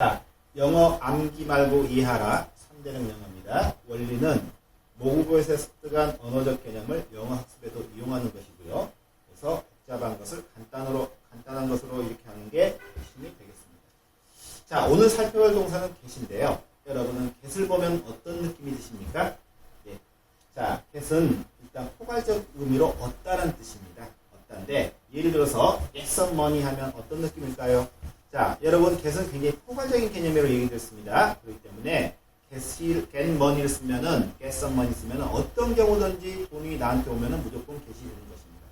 자, 영어 암기 말고 이해하라 3대능 영어입니다. 원리는 모국어에서 습득한 언어적 개념을 영어 학습에도 이용하는 것이고요. 그래서 복잡한 것을 간단한 것으로 이렇게 하는 게 핵심이 되겠습니다. 자, 오늘 살펴볼 동사는 get인데요. 여러분은 get을 보면 어떤 느낌이 드십니까? 예. 자, get은 일단 포괄적 의미로 얻다라는 뜻입니다. 얻다인데 예를 들어서 get some money 하면 어떤 느낌일까요? 자, 여러분 get은 굉장히 포괄적인 개념으로 얘기드렸습니다. 그렇기 때문에 get money를 쓰면은 get some money 쓰면은 어떤 경우든지 돈이 나한테 오면은 무조건 get이 되는 것입니다.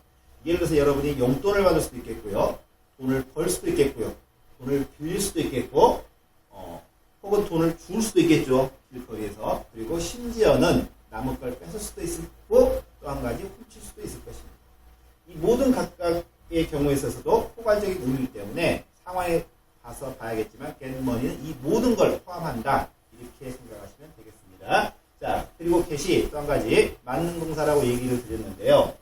예를 들어서 여러분이 용돈을 받을 수도 있겠고요, 돈을 벌 수도 있겠고요, 돈을 빌릴 수도 있겠고, 혹은 돈을 줄 수도 있겠죠, 길거리에서. 그리고 심지어는 남의 걸 뺏을 수도 있고, 또 한 가지 훔칠 수도 있을 것입니다. 이 모든 각각의 경우에 있어서도 포괄적인 의미이기 때문에 상황에 가서 봐야겠지만 get money는 이 모든 걸 포함한다, 이렇게 생각하시면 되겠습니다. 자, 그리고 get이 또 한 가지 맞는 동사라고 얘기를 드렸는데요.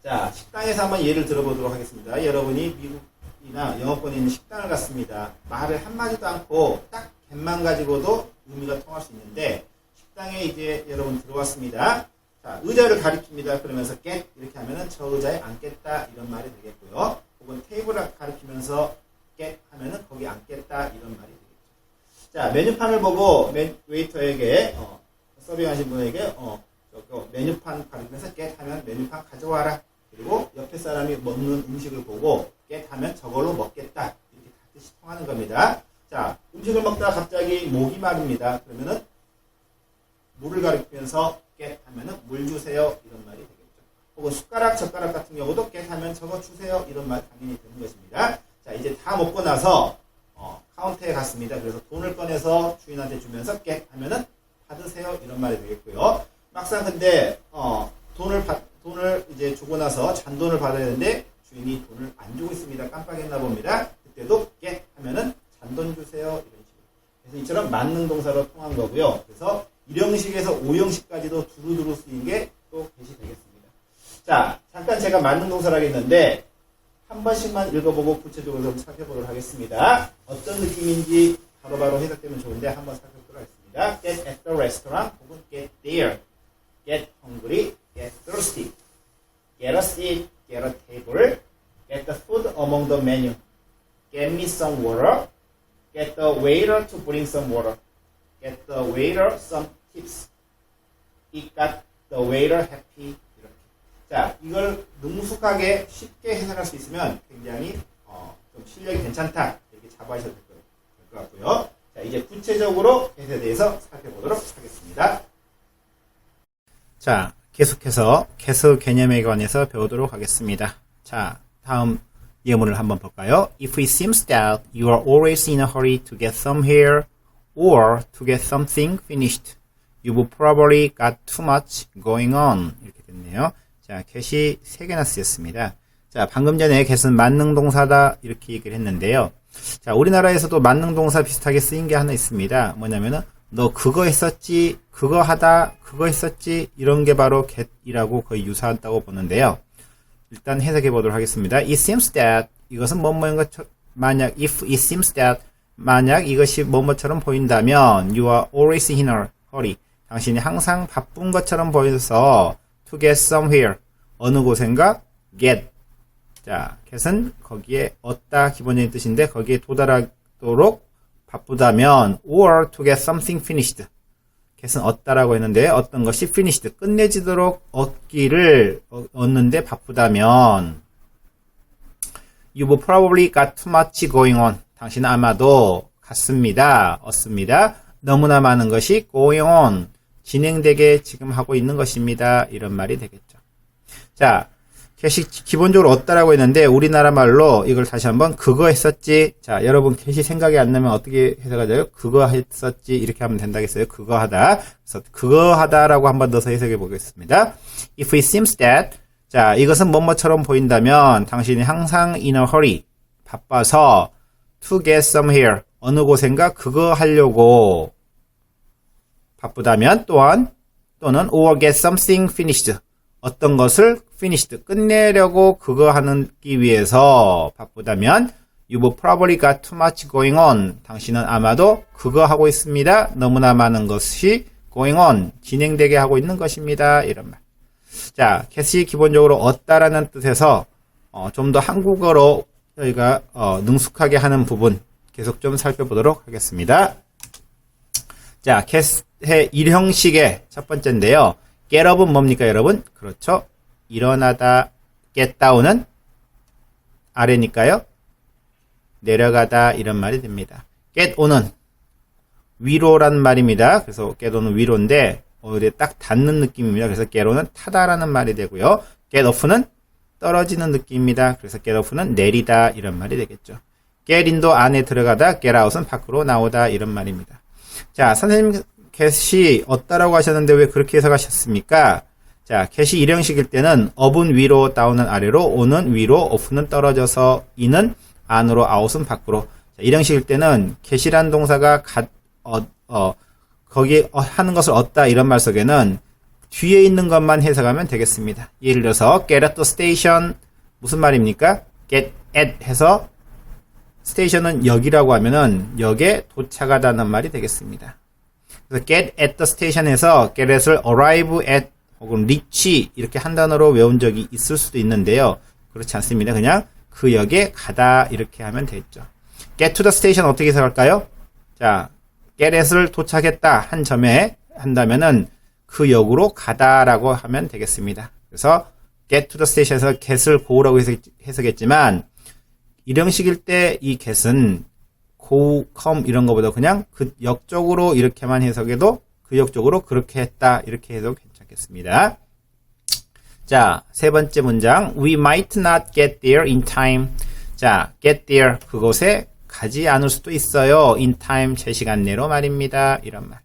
자, 식당에서 한번 예를 들어보도록 하겠습니다. 여러분이 미국이나 영어권에 있는 식당을 갔습니다. 말을 한마디도 않고 딱 get만 가지고도 의미가 통할 수 있는데, 식당에 이제 여러분 들어왔습니다. 자, 의자를 가리킵니다. 그러면서 get 이렇게 하면은 저 의자에 앉겠다, 이런 말이 되겠고요. 혹은 테이블을 가리키면서 get 하면은 거기 앉겠다, 이런 말이 되겠죠. 자, 메뉴판을 보고 웨이터에게 서빙하신 분에게 메뉴판 가리키면서 get 하면 메뉴판 가져와라. 그리고 옆에 사람이 먹는 음식을 보고 get 하면 저걸로 먹겠다, 이렇게 뜻이 통하는 겁니다. 자, 음식을 먹다가 갑자기 목이 마릅니다. 그러면은 물을 가리키면서 get 하면은 물 주세요, 이런 말이 되겠죠. 혹은 숟가락, 젓가락 같은 경우도 get 하면 저거 주세요, 이런 말 당연히 되는 것입니다. 자, 이제 다 먹고 나서 카운터에 갔습니다. 그래서 돈을 꺼내서 주인한테 주면서 get 하면은 받으세요, 이런 말이 되겠고요. 막상 근데 돈을 이제 주고 나서 잔돈을 받아야 되는데 주인이 돈을 안 주고 있습니다. 깜빡했나 봅니다. 그때도 get 하면은 잔돈 주세요, 이런 식으로. 그래서 이처럼 맞는 동사로 통한 거고요. 그래서 1형식에서 5형식까지도 두루두루 쓰인 게 또 get이 되겠습니다. 자, 잠깐 제가 맞는 동사를 하겠는데 한 번씩만 읽어보고 구체적으로 좀 살펴보도록 하겠습니다. 어떤 느낌인지 바로바로 해석되면 좋은데 한번 살펴보도록 하겠습니다. Get at the restaurant 혹은 get there. Get hungry, get thirsty. Get a seat, get a table. Get the food among the menu. Get me some water. Get the waiter to bring some water. Get the waiter some tips. It got the waiter happy. 이렇게. 자, 이걸 능숙하게 쉽게 해석할 수 있으면 굉장히 좀 실력이 괜찮다, 이렇게 자부하셔도 될 것 같고요. 자, 이제 구체적으로 get에 대해서 살펴보도록 하겠습니다. 자, 계속해서 get 개념에 관해서 배우도록 하겠습니다. 자, 다음 예문을 한번 볼까요? If it seems that you are always in a hurry to get somewhere or to get something finished, you've probably got too much going on. 이렇게 됐네요. 자, get이 3개나 쓰였습니다. 자, 방금 전에 get은 만능 동사다, 이렇게 얘기를 했는데요. 자, 우리나라에서도 만능 동사 비슷하게 쓰인 게 하나 있습니다. 뭐냐면은 너 그거 했었지, 그거 하다, 그거 했었지, 이런 게 바로 get이라고 거의 유사하다고 보는데요. 일단 해석해 보도록 하겠습니다. It seems that, 이것은 뭐뭐인 것처럼, if it seems that, 만약 이것이 뭐뭐처럼 보인다면 you are always in a hurry, 당신이 항상 바쁜 것처럼 보여서 to get somewhere, 어느 곳인가 get. 자, get은 거기에 얻다, 기본적인 뜻인데 거기에 도달하도록 바쁘다면 or to get something finished, get은 얻다라고 했는데 어떤 것이 finished, 끝내지도록 얻는데 바쁘다면 you've probably got too much going on, 당신은 아마도 얻습니다. 너무나 많은 것이 going on, 진행되게 지금 하고 있는 것입니다, 이런 말이 되겠죠. 자, get이 기본적으로 얻다라고 했는데 우리나라 말로 이걸 다시 한번 그거 했었지. 자, 여러분 get이 생각이 안 나면 어떻게 해석하죠? 그거 했었지, 이렇게 하면 된다겠어요. 그거 하다. 그래서 그거 하다라고 한번 넣어서 해석해 보겠습니다. If it seems that, 자, 이것은 뭐뭐처럼 보인다면 당신이 항상 in a hurry, 바빠서 to get somewhere, 어느 곳인가 그거 하려고 바쁘다면 또는 or get something finished, 어떤 것을 finished, 끝내려고 그거 하기 위해서 바쁘다면 You've probably got too much going on. 당신은 아마도 그거 하고 있습니다. 너무나 많은 것이 going on. 진행되게 하고 있는 것입니다. 이런 말. 자, get이 기본적으로 얻다라는 뜻에서 좀 더 한국어로 저희가 능숙하게 하는 부분 계속 좀 살펴보도록 하겠습니다. 자, get의 일형식의 첫 번째인데요. get up은 뭡니까, 여러분? 그렇죠. 일어나다. get down은 아래니까요. 내려가다 이런 말이 됩니다. get on은 위로란 말입니다. 그래서 get on은 위로인데 어디에 딱 닿는 느낌입니다. 그래서 get on은 타다라는 말이 되고요. get off는 떨어지는 느낌입니다. 그래서 get off는 내리다 이런 말이 되겠죠. get in도 안에 들어가다, get out은 밖으로 나오다 이런 말입니다. 자, 선생님 get이 얻다라고 하셨는데 왜 그렇게 해석하셨습니까? 자, get이 일형식일 때는 up은 위로, down은 아래로, on은 위로, off는 떨어져서, in은 안으로, out은 밖으로. 자, 일형식일 때는 get이란 동사가 거기에 하는 것을 얻다 이런 말 속에는 뒤에 있는 것만 해석하면 되겠습니다. 예를 들어서 get at the station 무슨 말입니까? get at 해서 스테이션은 역이라고 하면은 역에 도착하다는 말이 되겠습니다. 그래서 get at the station에서 get at을 arrive at 혹은 reach 이렇게 한 단어로 외운 적이 있을 수도 있는데요. 그렇지 않습니다. 그냥 그 역에 가다 이렇게 하면 되겠죠. get to the station 어떻게 해석할까요? 자, get at을 도착했다 한 점에 한다면은 그 역으로 가다라고 하면 되겠습니다. 그래서 get to the station에서 get을 go라고 해석했지만 일형식일 때 이 get은 go, come 이런 거보다 그냥 그 역적으로 이렇게만 해석해도 그 역적으로 그렇게 했다 이렇게 해도 괜찮겠습니다. 자, 세 번째 문장 We might not get there in time. 자, get there 그곳에 가지 않을 수도 있어요. in time 제 시간 내로 말입니다. 이런 말.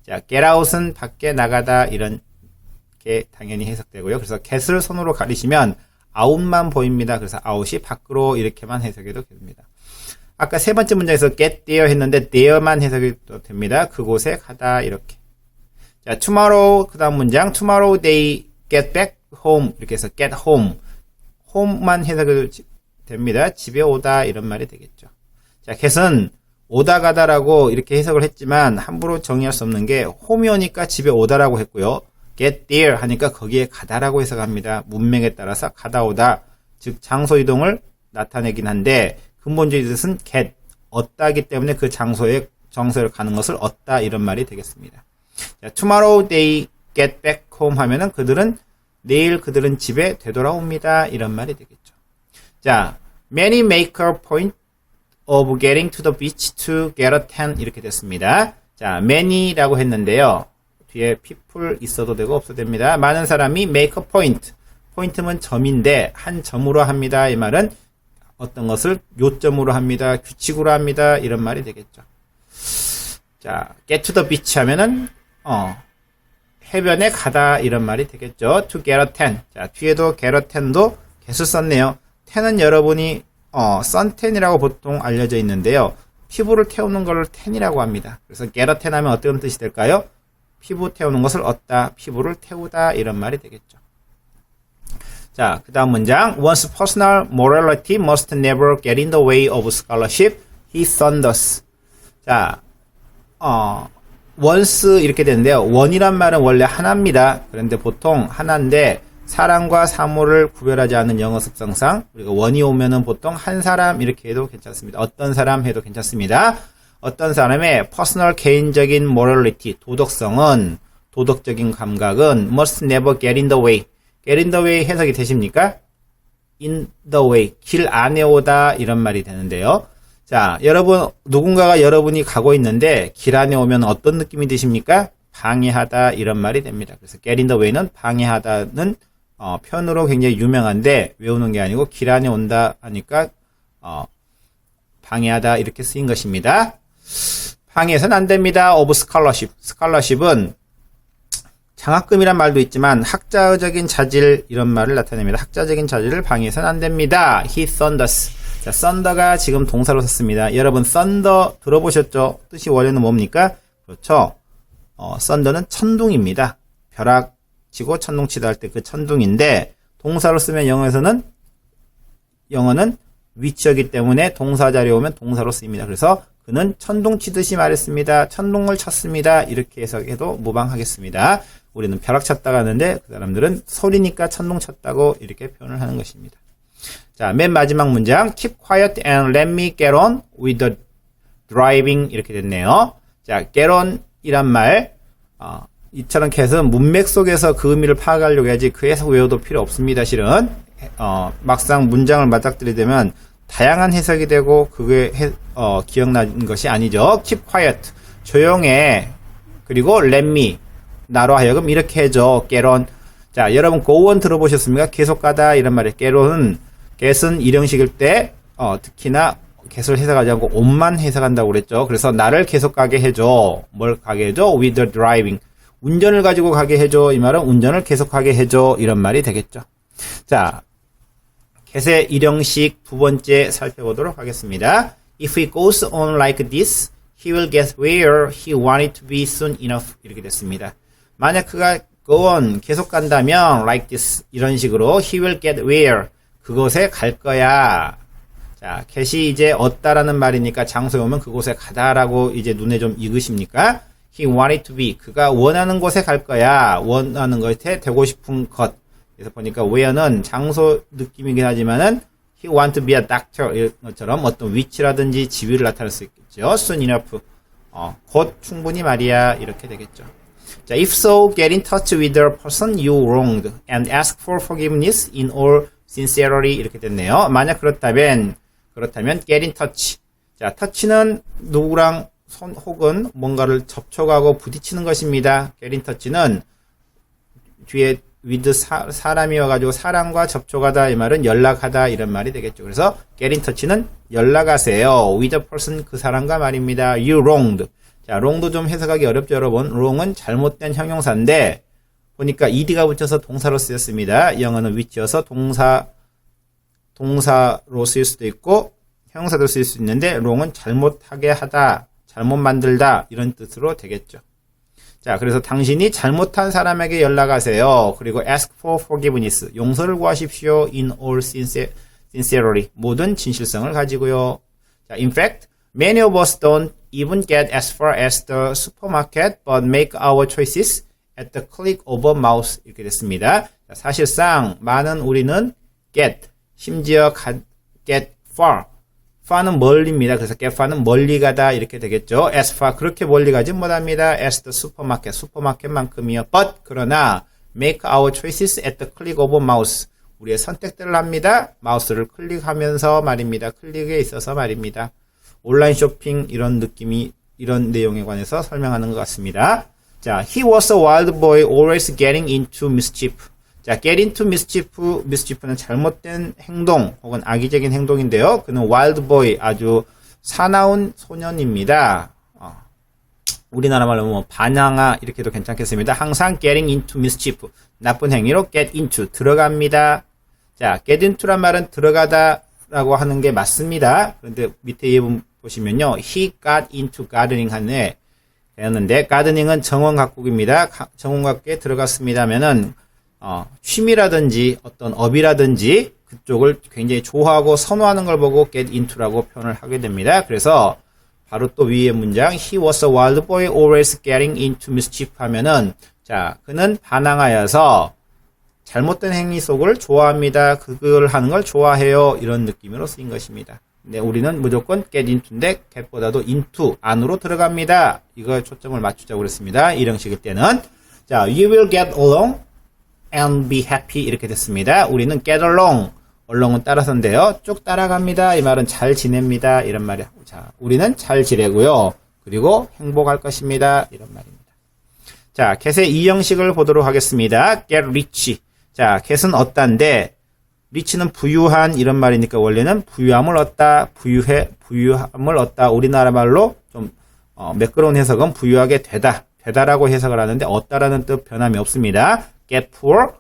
자, get out은 밖에 나가다 이런 게 당연히 해석되고요. 그래서 get을 손으로 가리시면 out만 보입니다. 그래서 out이 밖으로 이렇게만 해석해도 됩니다. 아까 세 번째 문장에서 get there 했는데 there만 해석해도 됩니다. 그곳에 가다 이렇게. 자, tomorrow 그 다음 문장 tomorrow they get back home 이렇게 해서 get home home만 해석해도 됩니다. 집에 오다 이런 말이 되겠죠. 자, get은 오다 가다라고 이렇게 해석을 했지만 함부로 정의할 수 없는 게 home이 오니까 집에 오다라고 했고요. get there 하니까 거기에 가다라고 해석합니다. 문맥에 따라서 가다 오다 즉 장소 이동을 나타내긴 한데 근본적인 뜻은 get 얻다기 때문에 그 장소에 정서를 가는 것을 얻다 이런 말이 되겠습니다. 자, tomorrow they get back home 하면은 내일 그들은 집에 되돌아옵니다. 이런 말이 되겠죠. 자, many make a point of getting to the beach to get a tan 이렇게 됐습니다. 자, many라고 했는데요. 뒤에 people 있어도 되고 없어도 됩니다. 많은 사람이 make a point. 포인트는 점인데 한 점으로 합니다. 이 말은 어떤 것을 요점으로 합니다. 규칙으로 합니다. 이런 말이 되겠죠. 자, get to the beach 하면은 해변에 가다 이런 말이 되겠죠. to get a tan. 자, 뒤에도 get a tan도 get을 썼네요. tan은 여러분이 suntan이라고 보통 알려져 있는데요. 피부를 태우는 걸 tan이라고 합니다. 그래서 get a tan 하면 어떤 뜻이 될까요? 피부 태우는 것을 얻다, 피부를 태우다 이런 말이 되겠죠. 자, 그 다음 문장 One's personal morality must never get in the way of scholarship. He thunders. 자, once 이렇게 되는데요. one이란 말은 원래 하나입니다. 그런데 보통 하나인데 사람과 사물을 구별하지 않는 영어 습성상 우리가 one이 오면은 보통 한 사람 이렇게 해도 괜찮습니다. 어떤 사람 해도 괜찮습니다. 어떤 사람의 퍼스널 개인적인 morality 도덕성은 도덕적인 감각은 must never get in the way. get in the way 해석이 되십니까? in the way 길 안에 오다 이런 말이 되는데요. 자, 여러분 누군가가 여러분이 가고 있는데 길 안에 오면 어떤 느낌이 드십니까? 방해하다 이런 말이 됩니다. 그래서 get in the way는 방해하다는 표현으로 굉장히 유명한데 외우는 게 아니고 길 안에 온다 하니까 방해하다 이렇게 쓰인 것입니다. 방해해서는 안 됩니다. of scholarship. scholarship은 장학금이란 말도 있지만 학자적인 자질 이런 말을 나타냅니다. 학자적인 자질을 방해해서는 안 됩니다. He thunders. 자, thunder가 지금 동사로 썼습니다. 여러분 thunder 들어보셨죠? 뜻이 원래는 뭡니까? 그렇죠. thunder는 천둥입니다. 벼락 치고 천둥 치다 할 때 그 천둥인데 동사로 쓰면 영어는 위치이기 때문에 동사 자리에 오면 동사로 쓰입니다. 그래서 그는 천둥 치듯이 말했습니다. 천둥을 쳤습니다. 이렇게 해석해도 무방하겠습니다. 우리는 벼락 쳤다가 하는데 그 사람들은 소리니까 천둥 쳤다고 이렇게 표현을 하는 것입니다. 자, 맨 마지막 문장 Keep quiet and let me get on with the driving 이렇게 됐네요. 자, get on 이란 말 이처럼 get은 문맥 속에서 그 의미를 파악하려고 해야지 그 해석 외워도 필요 없습니다. 실은 막상 문장을 맞닥뜨리되면 다양한 해석이 되고 그게 기억나는 것이 아니죠. Keep quiet 조용해. 그리고 let me 나로 하여금 이렇게 해줘. get on. 자, 여러분 go on 들어보셨습니까? 계속 가다 이런 말이에요. get은 일형식일 때 특히나 get을 해석하지 않고 on만 해석한다고 그랬죠. 그래서 나를 계속 가게 해줘. 뭘 가게 해줘? with the driving. 운전을 가지고 가게 해줘. 이 말은 운전을 계속하게 해줘. 이런 말이 되겠죠. 자, get의 일형식 두 번째 살펴보도록 하겠습니다. If he goes on like this, he will get where he wanted to be soon enough. 이렇게 됐습니다. 만약 그가 go on, 계속 간다면 like this, 이런 식으로 he will get where, 그곳에 갈 거야. 자, get이 이제 얻다라는 말이니까 장소에 오면 그곳에 가다라고 이제 눈에 좀 익으십니까? He wanted to be, 그가 원하는 곳에 갈 거야. 원하는 것에 되고 싶은 것. 그래서 보니까 where는 장소 느낌이긴 하지만은 he want to be a doctor 이런 것처럼 어떤 위치라든지 지위를 나타낼 수 있겠죠. soon enough, 곧 충분히 말이야 이렇게 되겠죠. 자, if so, get in touch with the person you wronged and ask for forgiveness in all sincerity 이렇게 됐네요. 만약 그렇다면 get in touch. 자, touch는 누구랑 손 혹은 뭔가를 접촉하고 부딪히는 것입니다. get in touch는 뒤에 with 사람이어가지고 사람과 접촉하다 이 말은 연락하다 이런 말이 되겠죠. 그래서 get in touch는 연락하세요. with the person 그 사람과 말입니다. you wronged. 자, wrong도 좀 해석하기 어렵죠, 여러분. wrong은 잘못된 형용사인데 보니까 ed가 붙여서 동사로 쓰였습니다. 영어는 위치여서 동사로 쓰일 수도 있고 형용사도 쓰일 수 있는데 wrong은 잘못하게 하다, 잘못 만들다 이런 뜻으로 되겠죠. 자, 그래서 당신이 잘못한 사람에게 연락하세요. 그리고 ask for forgiveness. 용서를 구하십시오. in all sincerity. 모든 진실성을 가지고요. 자, in fact, many of us don't even get as far as the supermarket but make our choices at the click of a mouse. 이렇게 됐습니다. 자, 사실상 많은 우리는 심지어 get far. far는 멀리입니다. 그래서 get far는 멀리 가다 이렇게 되겠죠. as far 그렇게 멀리 가지 못합니다. as the supermarket 슈퍼마켓만큼이요. but 그러나 make our choices at the click of a mouse. 우리의 선택들을 합니다. 마우스를 클릭하면서 말입니다. 클릭에 있어서 말입니다. 온라인 쇼핑 이런 느낌이 이런 내용에 관해서 설명하는 것 같습니다. 자, he was a wild boy always getting into mischief. 자, get into mischief는 잘못된 행동 혹은 악의적인 행동인데요. 그는 wild boy 아주 사나운 소년입니다. 우리나라 말로 뭐 반항아 이렇게도 괜찮겠습니다. 항상 getting into mischief 나쁜 행위로 get into 들어갑니다. 자, get into란 말은 들어가다라고 하는 게 맞습니다. 그런데 밑에 예문 보시면요, he got into gardening 하네 되었는데 gardening은 정원각국입니다. 정원각국에 들어갔습니다면은 취미라든지 어떤 업이라든지 그쪽을 굉장히 좋아하고 선호하는 걸 보고 get into라고 표현을 하게 됩니다. 그래서 바로 또 위의 문장 he was a wild boy always getting into mischief 하면은 자, 그는 반항하여서 잘못된 행위 속을 좋아합니다. 그걸 하는 걸 좋아해요. 이런 느낌으로 쓰인 것입니다. 네, 우리는 무조건 get into인데 get보다도 into 안으로 들어갑니다. 이걸 초점을 맞추자고 그랬습니다. 일형식일 때는 자, you will get along and be happy 이렇게 됐습니다. 우리는 get along, along은 따라서인데요. 쭉 따라갑니다. 이 말은 잘 지냅니다. 이런 말이야. 자, 우리는 잘 지내고요. 그리고 행복할 것입니다. 이런 말입니다. 자, get의 이 형식을 보도록 하겠습니다. get rich. 자, get은 얻다인데 rich는 부유한 이런 말이니까 원래는 부유함을 얻다, 부유함을 얻다. 우리나라 말로 좀 매끄러운 해석은 부유하게 되다라고 해석을 하는데 얻다라는 뜻 변함이 없습니다. get poor,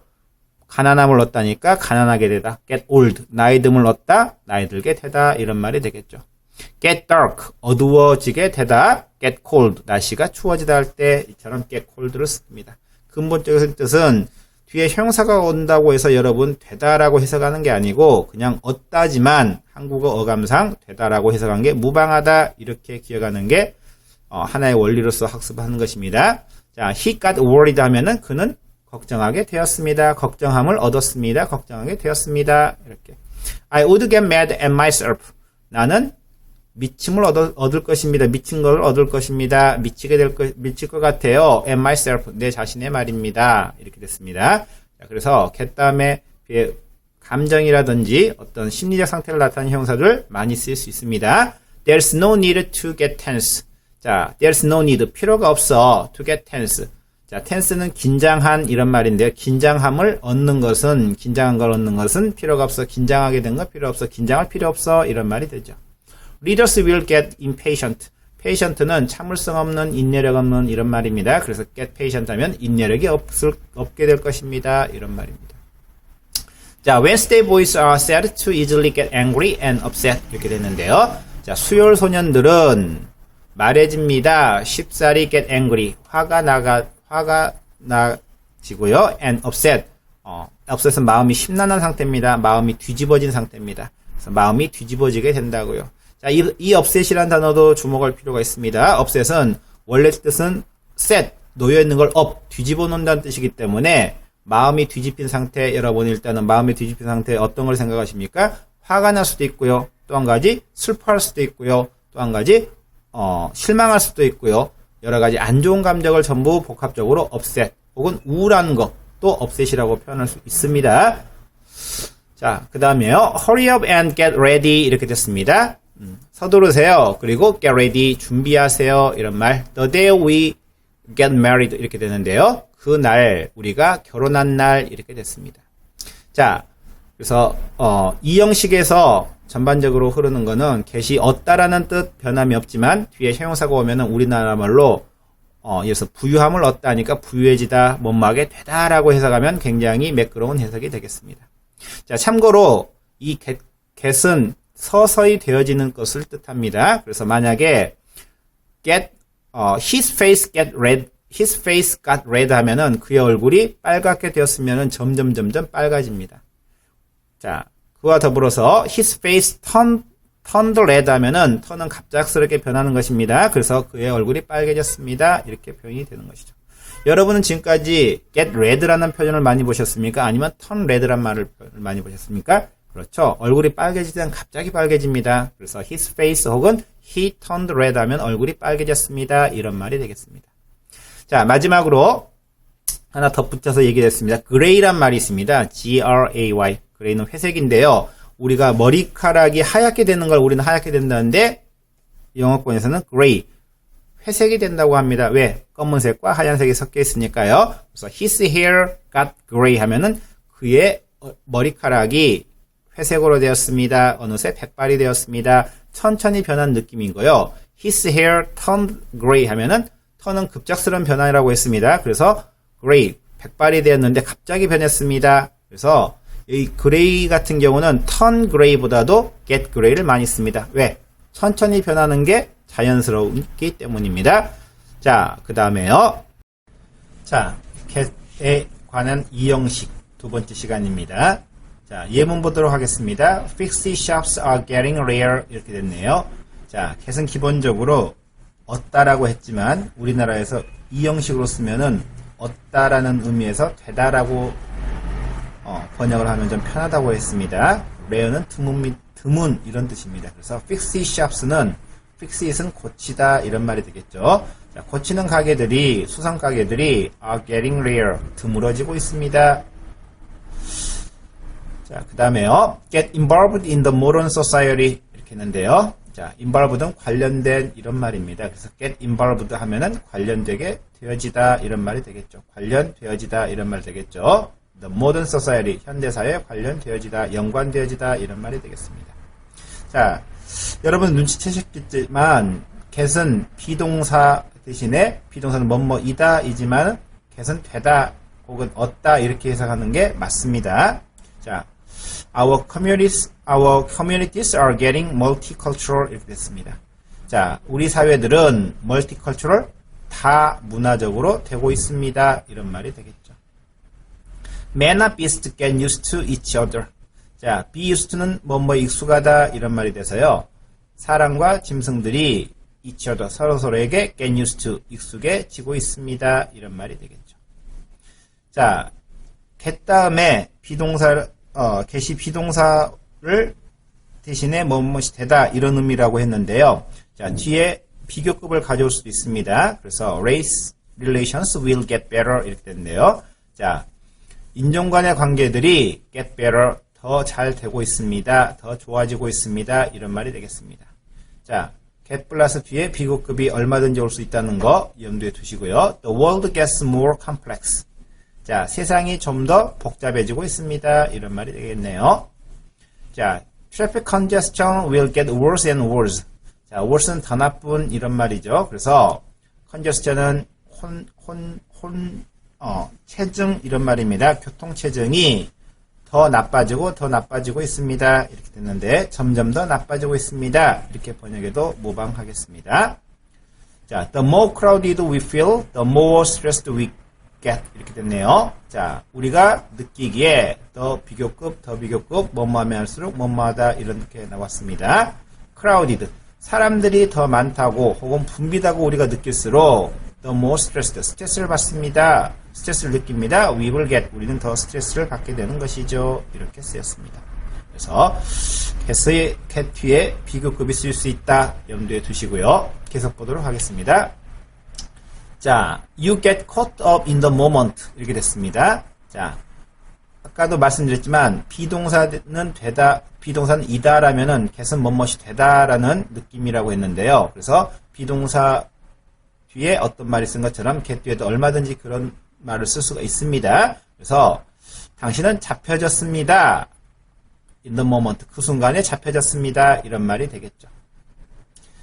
가난함을 얻다니까 가난하게 되다. get old, 나이 듦을 얻다, 나이 들게 되다 이런 말이 되겠죠. get dark, 어두워지게 되다. get cold, 날씨가 추워지다 할 때 이처럼 get cold를 씁니다. 근본적인 뜻은 뒤에 형용사가 온다고 해서 여러분 되다라고 해석하는 게 아니고 그냥 얻다지만 한국어 어감상 되다라고 해석한 게 무방하다 이렇게 기억하는 게 하나의 원리로서 학습하는 것입니다. 자, he got worried 하면은 그는 걱정하게 되었습니다. 걱정함을 얻었습니다. 걱정하게 되었습니다. 이렇게. I would get mad at myself. 나는 미침을 얻을 것입니다. 미친 걸 얻을 것입니다. 미칠 것 같아요. at myself. 내 자신의 말입니다. 이렇게 됐습니다. 자, 그래서 get 다음에 감정이라든지 어떤 심리적 상태를 나타내는 형용사들 많이 쓸 수 있습니다. There's no need to get tense. 자, there's no need. 필요가 없어. to get tense. 자, tense는 긴장한 이런 말인데요. 긴장한 걸 얻는 것은 필요가 없어. 긴장하게 된 건 필요 없어. 긴장할 필요 없어. 이런 말이 되죠. Readers will get impatient. patient는 참을성 없는, 인내력 없는 이런 말입니다. 그래서 get patient 하면 인내력이 없게 될 것입니다. 이런 말입니다. 자, Wednesday boys are said to easily get angry and upset. 이렇게 됐는데요. 자, 수요일 소년들은 말해집니다. 쉽사리 get angry. 화가 나지고요. and upset. upset은 마음이 심란한 상태입니다. 마음이 뒤집어진 상태입니다. 그래서 마음이 뒤집어지게 된다고요. 자, 이 upset이라는 단어도 주목할 필요가 있습니다. upset은 원래 뜻은 set, 놓여있는 걸 뒤집어 놓는다는 뜻이기 때문에 마음이 뒤집힌 상태, 여러분 일단은 마음이 뒤집힌 상태에 어떤 걸 생각하십니까? 화가 날 수도 있고요. 또 한 가지 슬퍼할 수도 있고요. 또 한 가지 실망할 수도 있고요. 여러 가지 안 좋은 감정을 전부 복합적으로 upset 혹은 우울한 것도 upset이라고 표현할 수 있습니다. 자, 그 다음에요. Hurry up and get ready 이렇게 됐습니다. 서두르세요. 그리고 get ready 준비하세요. 이런 말. The day we get married 이렇게 되는데요. 그 날 우리가 결혼한 날 이렇게 됐습니다. 자, 그래서 이 형식에서 전반적으로 흐르는 거는 get이 얻다라는 뜻 변함이 없지만 뒤에 형용사가 오면은 우리나라 말로 여기서 부유함을 얻다 하니까 부유해지다, 못마게 되다라고 해석하면 굉장히 매끄러운 해석이 되겠습니다. 자, 참고로 이 get은 서서히 되어지는 것을 뜻합니다. 그래서 만약에 his face got red 하면은 그의 얼굴이 빨갛게 되었으면은 점점 빨가집니다. 자, 그와 더불어서 his face turned red 하면은 턴은 갑작스럽게 변하는 것입니다. 그래서 그의 얼굴이 빨개졌습니다. 이렇게 표현이 되는 것이죠. 여러분은 지금까지 get red라는 표현을 많이 보셨습니까? 아니면 turn red라는 말을 많이 보셨습니까? 그렇죠. 얼굴이 빨개지면 갑자기 빨개집니다. 그래서 his face 혹은 he turned red 하면 얼굴이 빨개졌습니다. 이런 말이 되겠습니다. 자, 마지막으로 하나 덧붙여서 얘기했습니다. gray란 말이 있습니다. G-R-A-Y. 그레이는 회색인데요. 우리가 머리카락이 하얗게 되는 걸 우리는 하얗게 된다는데 영어권에서는 gray, 회색이 된다고 합니다. 왜? 검은색과 하얀색이 섞여 있으니까요. 그래서 his hair got gray 하면은 그의 머리카락이 회색으로 되었습니다. 어느새 백발이 되었습니다. 천천히 변한 느낌이고요. His hair turned gray 하면은 턴은 급작스러운 변화라고 했습니다. 그래서 gray, 백발이 되었는데 갑자기 변했습니다. 그래서 이 gray 같은 경우는 turn gray보다도 get gray를 많이 씁니다. 왜? 천천히 변하는 게 자연스럽기 때문입니다. 자, 그 다음에요. 자, get에 관한 이형식 두 번째 시간입니다. 자, 예문 보도록 하겠습니다. Fixie shops are getting rare 이렇게 됐네요. 자, get은 기본적으로 얻다라고 했지만 우리나라에서 이 형식으로 쓰면은 얻다라는 의미에서 되다라고 번역을 하면 좀 편하다고 했습니다. rare는 드문 이런 뜻입니다. 그래서 fixie shops는 fixit은 고치다 이런 말이 되겠죠. 자, 고치는 가게들이 수상 가게들이 are getting rare 드물어지고 있습니다. 자, 그 다음에요. get involved in the modern society 이렇게 했는데요. 자, involved는 관련된 이런 말입니다. 그래서 get involved 하면은 관련되게 되어지다 이런 말이 되겠죠. 관련되어지다 이런 말이 되겠죠. The modern society 현대사회에 관련되어지다, 연관되어지다 이런 말이 되겠습니다. 자, 여러분 눈치채셨겠지만 get은 비동사 대신에 비동사는 뭐뭐이다 이지만 get은 되다 혹은 얻다 이렇게 해석하는 게 맞습니다. 자, Our communities are getting multicultural 이렇게 됐습니다. 자, 우리 사회들은 multicultural 다 문화적으로 되고 있습니다. 이런 말이 되겠죠. Man and beast get used to each other. 자, be used to는 뭐뭐 익숙하다 이런 말이 돼서요. 사람과 짐승들이 each other 서로서로에게 get used to 익숙해지고 있습니다. 이런 말이 되겠죠. 자, get 다음에 비동사 get이 비동사를 대신에 뭐뭐이 되다 이런 의미라고 했는데요. 자, 뒤에 비교급을 가져올 수도 있습니다. 그래서 race relations will get better 이렇게 되는데요. 자, 인종 간의 관계들이 get better 더 잘 되고 있습니다. 더 좋아지고 있습니다. 이런 말이 되겠습니다. 자, get 플러스 뒤에 비교급이 얼마든지 올 수 있다는 거 염두에 두시고요. The world gets more complex. 자, 세상이 좀 더 복잡해지고 있습니다. 이런 말이 되겠네요. 자, traffic congestion will get worse and worse. 자, worse는 더 나쁜 이런 말이죠. 그래서 congestion은 체증 이런 말입니다. 교통체증이 더 나빠지고 있습니다. 이렇게 됐는데 점점 더 나빠지고 있습니다. 이렇게 번역해도 무방하겠습니다. 자, the more crowded we feel, the more stressed we get 이렇게 됐네요. 자, 우리가 느끼기에 더 비교급, 뭐뭐하면 할수록 뭐뭐하다 이렇게 나왔습니다. crowded, 사람들이 더 많다고 혹은 붐비다고 우리가 느낄수록 the more stressed, 스트레스를 받습니다. 스트레스를 느낍니다. We will get, 우리는 더 스트레스를 받게 되는 것이죠. 이렇게 쓰였습니다. 그래서 get 뒤에 비교급이 쓸 수 있다 염두에 두시고요. 계속 보도록 하겠습니다. 자, you get caught up in the moment 이렇게 됐습니다. 자, 아까도 말씀드렸지만 비동사는 되다, 비동사는 이다라면은 get은 뭐뭇이 되다라는 느낌이라고 했는데요. 그래서 비동사 뒤에 어떤 말이 쓴 것처럼 get 뒤에도 얼마든지 그런 말을 쓸 수가 있습니다. 그래서 당신은 잡혀졌습니다. in the moment, 그 순간에 잡혀졌습니다. 이런 말이 되겠죠.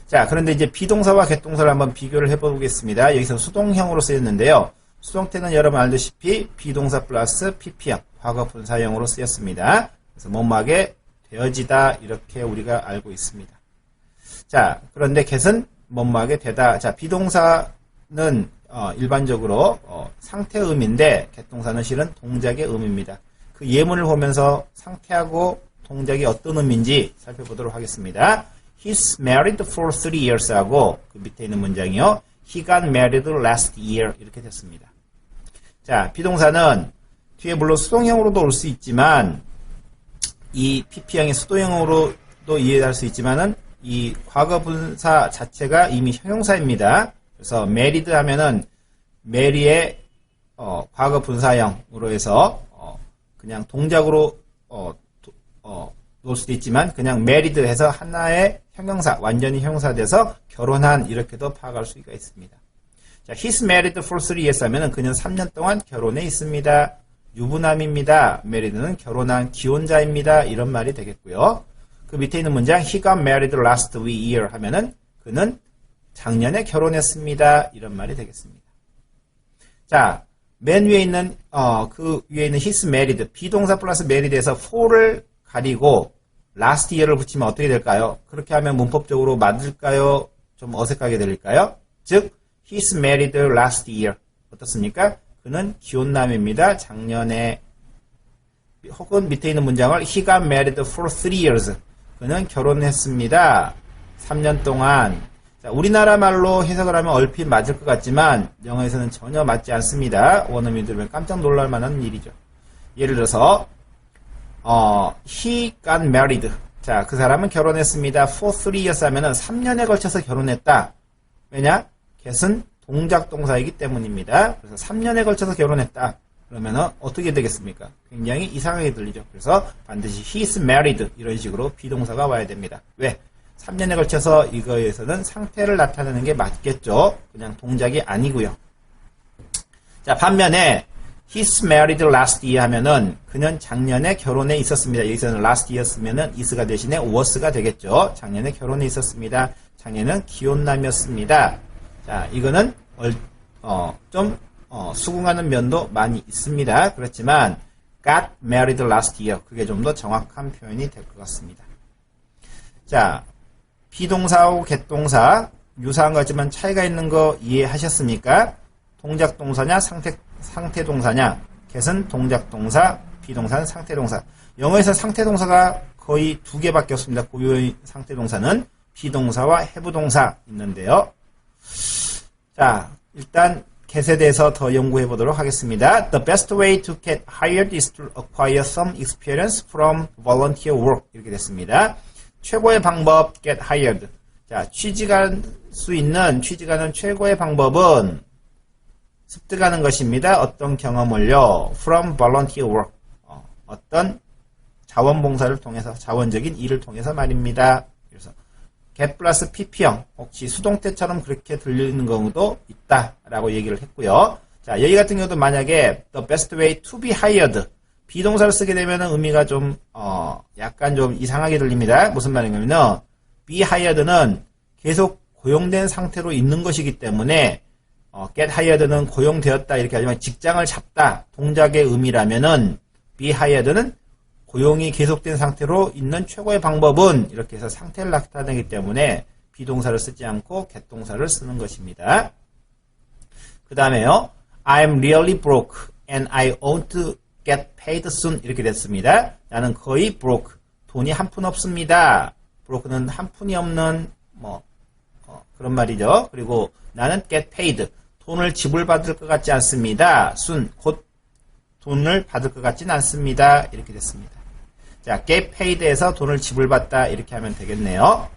자, 그런데 이제 비동사와 get 동사를 한번 비교를 해보겠습니다. 여기서 수동형으로 쓰였는데요. 수동태는 여러분 알다시피 비동사 플러스 pp형, 과거 분사형으로 쓰였습니다. 그래서 뭐뭐하게 되어지다 이렇게 우리가 알고 있습니다. 자, 그런데 get은 뭐뭐하게 되다. 자, 비동사는 일반적으로 상태음인데 get 동사는 실은 동작의 음입니다. 그 예문을 보면서 상태하고 동작이 어떤 의미인지 살펴보도록 하겠습니다. He's married for 3 years 하고 그 밑에 있는 문장이요. He got married last year 이렇게 됐습니다. 자, 비동사는 뒤에 물론 수동형으로도 올 수 있지만 이 pp형이 수동형으로도 이해할 수 있지만은 이 과거분사 자체가 이미 형용사입니다. 그래서 married 하면은 mary의 과거분사형으로 해서 그냥 동작으로 놓을 수도 있지만 그냥 married 해서 하나의 형용사, 완전히 형용사돼서 결혼한 이렇게도 파악할 수가 있습니다. 자, he's married for 3 years 하면은 그는 3년 동안 결혼해 있습니다. 유부남입니다. married는 결혼한 기혼자입니다. 이런 말이 되겠고요. 그 밑에 있는 문장 he got married last year 하면은 그는 작년에 결혼했습니다. 이런 말이 되겠습니다. 자, 맨 위에 있는 그 위에 있는 he's married 비동사 플러스 married에서 for를 가리고 last year를 붙이면 어떻게 될까요? 그렇게 하면 문법적으로 맞을까요? 좀 어색하게 들릴까요? 즉 he's married last year 어떻습니까? 그는 기혼남입니다. 작년에. 혹은 밑에 있는 문장을 he got married for 3 years 그는 결혼했습니다. 3년 동안. 자, 우리나라 말로 해석을 하면 얼핏 맞을 것 같지만 영어에서는 전혀 맞지 않습니다. 원어민 들으면 깜짝 놀랄 만한 일이죠. 예를 들어서 he got married. 자, 그 사람은 결혼했습니다. for 3 years 하면은 3년에 걸쳐서 결혼했다. 왜냐? get은 동작 동사이기 때문입니다. 그래서 3년에 걸쳐서 결혼했다. 그러면은 어떻게 되겠습니까? 굉장히 이상하게 들리죠. 그래서 반드시 he's married 이런 식으로 비동사가 와야 됩니다. 왜? 3년에 걸쳐서 이거에서는 상태를 나타내는 게 맞겠죠. 그냥 동작이 아니고요. 자, 반면에 he's married last year 하면은 그는 작년에 결혼해 있었습니다. 여기서는 last year 쓰면은 is가 대신에 was가 되겠죠. 작년에 결혼해 있었습니다. 작년에는 기혼남이었습니다. 자, 이거는 좀 수긍하는 면도 많이 있습니다. 그렇지만 got married last year 그게 좀 더 정확한 표현이 될 것 같습니다. 자, 비동사하고 get동사 유사한 거지만 차이가 있는 거 이해하셨습니까? 동작 동사냐 상태 동사냐 get은 동작 동사, 비동사는 상태 동사. 영어에서 상태 동사가 거의 2개밖에 없습니다. 고유의 상태 동사는 비동사와 have 동사 있는데요. 자, 일단 get에 대해서 더 연구해 보도록 하겠습니다. The best way to get hired is to acquire some experience from volunteer work. 이렇게 됐습니다. 최고의 방법, get hired. 자, 취직할 수 있는, 취직하는 최고의 방법은 습득하는 것입니다. 어떤 경험을요? From volunteer work. 어떤 자원봉사를 통해서, 자원적인 일을 통해서 말입니다. 그래서 get 플러스 pp형, 혹시 수동태처럼 그렇게 들리는 경우도 있다라고 얘기를 했고요. 자, 여기 같은 경우도 만약에 the best way to be hired, 비동사를 쓰게 되면 의미가 좀 약간 좀 이상하게 들립니다. 무슨 말이냐면요, be hired는 계속 고용된 상태로 있는 것이기 때문에 get hired는 고용되었다 이렇게 하지만 직장을 잡다 동작의 의미라면은 be hired는 고용이 계속된 상태로 있는 최고의 방법은 이렇게 해서 상태를 나타내기 때문에 비동사를 쓰지 않고 get 동사를 쓰는 것입니다. 그 다음에요, I'm really broke and I want to get paid soon 이렇게 됐습니다. 나는 거의 broke, 돈이 한 푼 없습니다. broke는 한 푼이 없는 그런 말이죠. 그리고 나는 get paid, 돈을 지불받을 것 같지 않습니다. soon, 곧 돈을 받을 것 같지는 않습니다. 이렇게 됐습니다. 자, get paid에서 돈을 지불받다 이렇게 하면 되겠네요.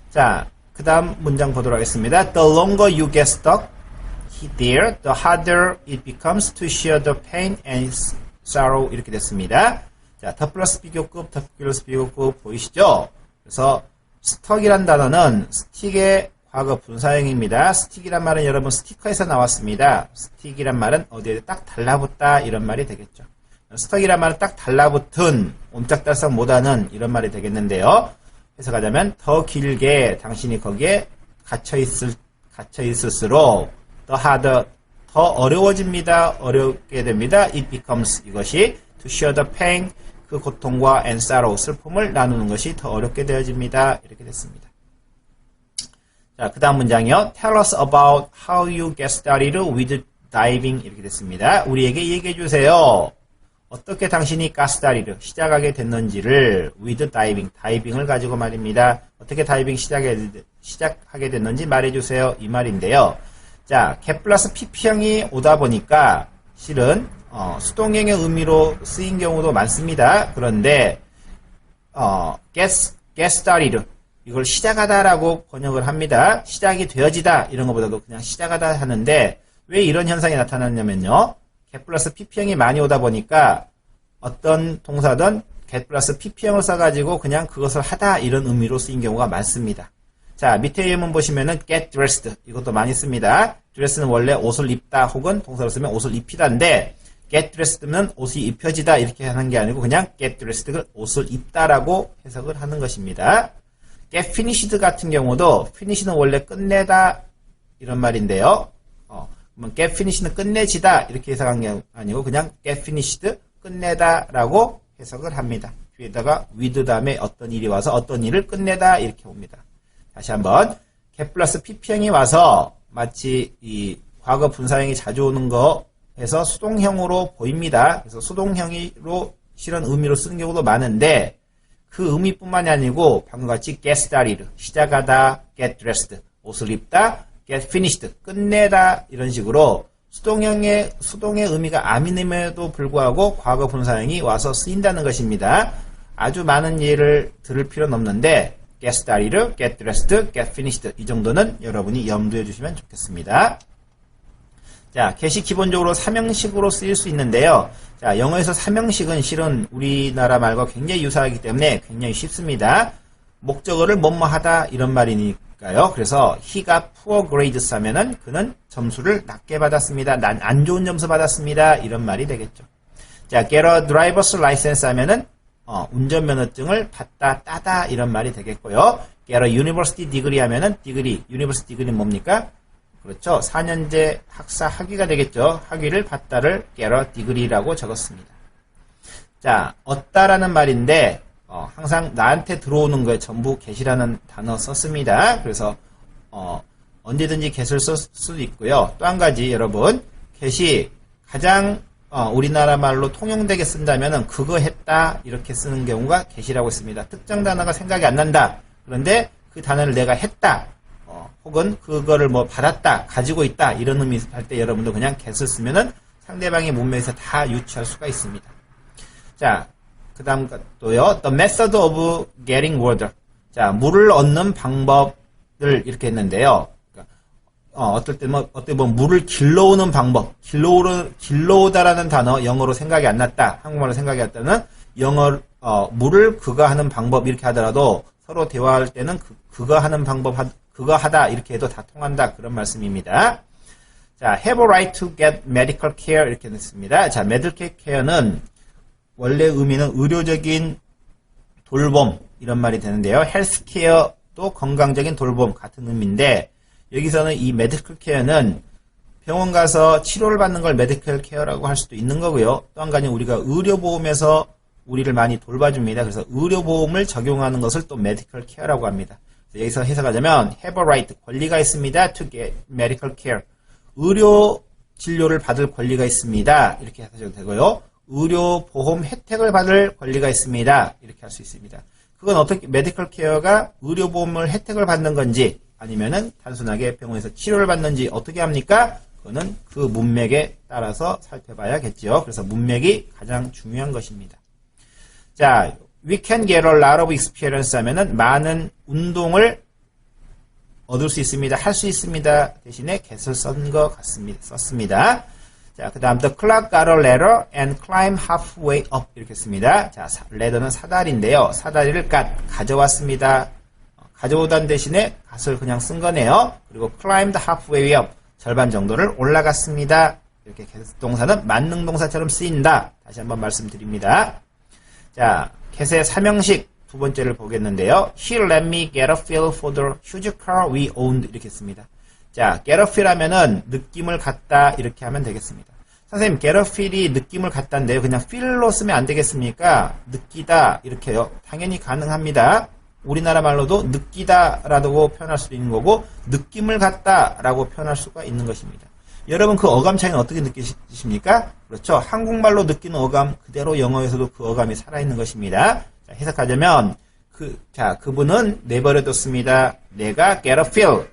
자, 그 다음 문장 보도록 하겠습니다. The longer you get stuck there, the harder it becomes to share the pain and sorrow 이렇게 됐습니다. 자, 더 플러스 비교급, 더 플러스 비교급 보이시죠? 그래서 stuck이란 단어는 stick의 과거 분사형입니다. stick이란 말은 여러분 스티커에서 나왔습니다. stick이란 말은 어디에 딱 달라붙다 이런 말이 되겠죠. stuck이란 말은 딱 달라붙은, 옴짝달싹 못하는 이런 말이 되겠는데요. 해석하자면 더 길게 당신이 거기에 갇혀있을수록 더 harder, 더 어려워집니다. 어렵게 됩니다. It becomes, 이것이 to share the pain, 그 고통과 and sorrow, 슬픔을 나누는 것이 더 어렵게 되어집니다. 이렇게 됐습니다. 자, 그 다음 문장이요. Tell us about how you get started with diving 이렇게 됐습니다. 우리에게 얘기해 주세요. 어떻게 당신이 got started, 시작하게 됐는지를 with diving, 다이빙을 가지고 말입니다. 어떻게 다이빙 시작하게 됐는지 말해주세요. 이 말인데요. 자, get 플러스 pp형이 오다 보니까 실은 수동형의 의미로 쓰인 경우도 많습니다. 그런데 get started, 이걸 시작하다라고 번역을 합니다. 시작이 되어지다 이런 것보다도 그냥 시작하다 하는데 왜 이런 현상이 나타났냐면요. get 플러스 pp형이 많이 오다 보니까 어떤 동사든 get 플러스 pp형을 써가지고 그냥 그것을 하다 이런 의미로 쓰인 경우가 많습니다. 자, 밑에 예문 보시면은 get dressed, 이것도 많이 씁니다. dress는 원래 옷을 입다 혹은 동사로 쓰면 옷을 입히다인데 get dressed는 옷이 입혀지다 이렇게 하는 게 아니고 그냥 get dressed를 옷을 입다라고 해석을 하는 것입니다. get finished 같은 경우도 finish는 원래 끝내다 이런 말인데요. 그러면 get finish는 끝내지다 이렇게 해석한 게 아니고 그냥 get finished, 끝내다라고 해석을 합니다. 뒤에다가 with 다음에 어떤 일이 와서 어떤 일을 끝내다 이렇게 옵니다. 다시 한번 get 플러스 pp형이 와서 마치 이 과거 분사형이 자주 오는 거 해서 수동형으로 보입니다. 그래서 수동형으로 실은 의미로 쓰는 경우도 많은데 그 의미뿐만이 아니고 방금 같이 get started, 시작하다, get dressed, 옷을 입다, get finished, 끝내다 이런 식으로 수동의 의미가 아님에도 불구하고 과거 분사형이 와서 쓰인다는 것입니다. 아주 많은 예를 들을 필요는 없는데 get started, get dressed, get finished 이 정도는 여러분이 염두해 주시면 좋겠습니다. 자, get이 기본적으로 삼형식으로 쓰일 수 있는데요. 자, 영어에서 삼형식은 실은 우리나라 말과 굉장히 유사하기 때문에 굉장히 쉽습니다. 목적어를 뭐뭐 하다 이런 말이니까요. 그래서 he가 poor grades 하면은 그는 점수를 낮게 받았습니다. 난 안 좋은 점수 받았습니다. 이런 말이 되겠죠. 자, get a driver's license 하면은 운전면허증을 받다, 따다 이런 말이 되겠고요. get a university degree 하면은 university degree는 뭡니까? 그렇죠. 4년제 학사 학위가 되겠죠. 학위를 받다를 get a degree라고 적었습니다. 자, 얻다라는 말인데 항상 나한테 들어오는 거에 전부 get이라는 단어 썼습니다. 그래서 언제든지 get을 쓸 수도 있고요. 또 한 가지 여러분, get이 가장 우리나라 말로 통용되게 쓴다면은 그거 했다 이렇게 쓰는 경우가 계시라고 있습니다. 특정 단어가 생각이 안 난다. 그런데 그 단어를 내가 했다. 혹은 그거를 뭐 받았다, 가지고 있다 이런 의미 할 때 여러분도 그냥 get을 쓰면은 상대방의 문맥에서 다 유추할 수가 있습니다. 자, 그 다음 또요. The method of getting water. 자, 물을 얻는 방법을 이렇게 했는데요. 어떻게 보면 물을 길러오는 방법. 길러오다라는 단어 영어로 생각이 안 났다. 한국말로 생각이 안 났다는 물을 그거 하는 방법 이렇게 하더라도 서로 대화할 때는 그거 하는 방법, 그거 하다 이렇게 해도 다 통한다. 그런 말씀입니다. 자, have a right to get medical care 이렇게 됐습니다. 자, medical care는 원래 의미는 의료적인 돌봄 이런 말이 되는데요. health care도 건강적인 돌봄 같은 의미인데 여기서는 이 medical care는 병원 가서 치료를 받는 걸 medical care라고 할 수도 있는 거고요. 또 한 가지 우리가 의료보험에서 우리를 많이 돌봐줍니다. 그래서 의료보험을 적용하는 것을 또 medical care라고 합니다. 여기서 해석하자면 have a right, 권리가 있습니다. to get medical care. 의료 진료를 받을 권리가 있습니다. 이렇게 하셔도 되고요. 의료보험 혜택을 받을 권리가 있습니다. 이렇게 할 수 있습니다. 그건 어떻게 메디컬 케어가 의료보험을 혜택을 받는 건지 아니면은 단순하게 병원에서 치료를 받는지 어떻게 합니까? 그거는 그 문맥에 따라서 살펴봐야겠죠. 그래서 문맥이 가장 중요한 것입니다. 자, we can get a lot of experience 하면은 많은 운동을 얻을 수 있습니다. 할 수 있습니다. 대신에 get을 쓴 것 같습니다. 썼습니다. 자, 그 다음 the clerk got a ladder and climbed halfway up 이렇게 씁니다. 자, ladder는 사다리인데요. 사다리를 가져왔습니다. 가져오단 대신에 gat을 그냥 쓴 거네요. 그리고 climbed halfway up 절반 정도를 올라갔습니다. 이렇게 동사는 만능 동사처럼 쓰인다. 다시 한번 말씀드립니다. 자, get의 삼형식 두 번째를 보겠는데요. He let me get a feel for the huge car we owned 이렇게 씁니다. 자, get a feel 하면은 느낌을 갖다 이렇게 하면 되겠습니다. 선생님, get a feel이 느낌을 갖다인데요. 그냥 feel로 쓰면 안 되겠습니까? 느끼다 이렇게요. 당연히 가능합니다. 우리나라 말로도 느끼다라고 표현할 수도 있는 거고 느낌을 갖다라고 표현할 수가 있는 것입니다. 여러분 그 어감 차이는 어떻게 느끼십니까? 그렇죠. 한국말로 느끼는 어감 그대로 영어에서도 그 어감이 살아있는 것입니다. 자, 해석하자면 그분은 내버려뒀습니다. 내가 get a feel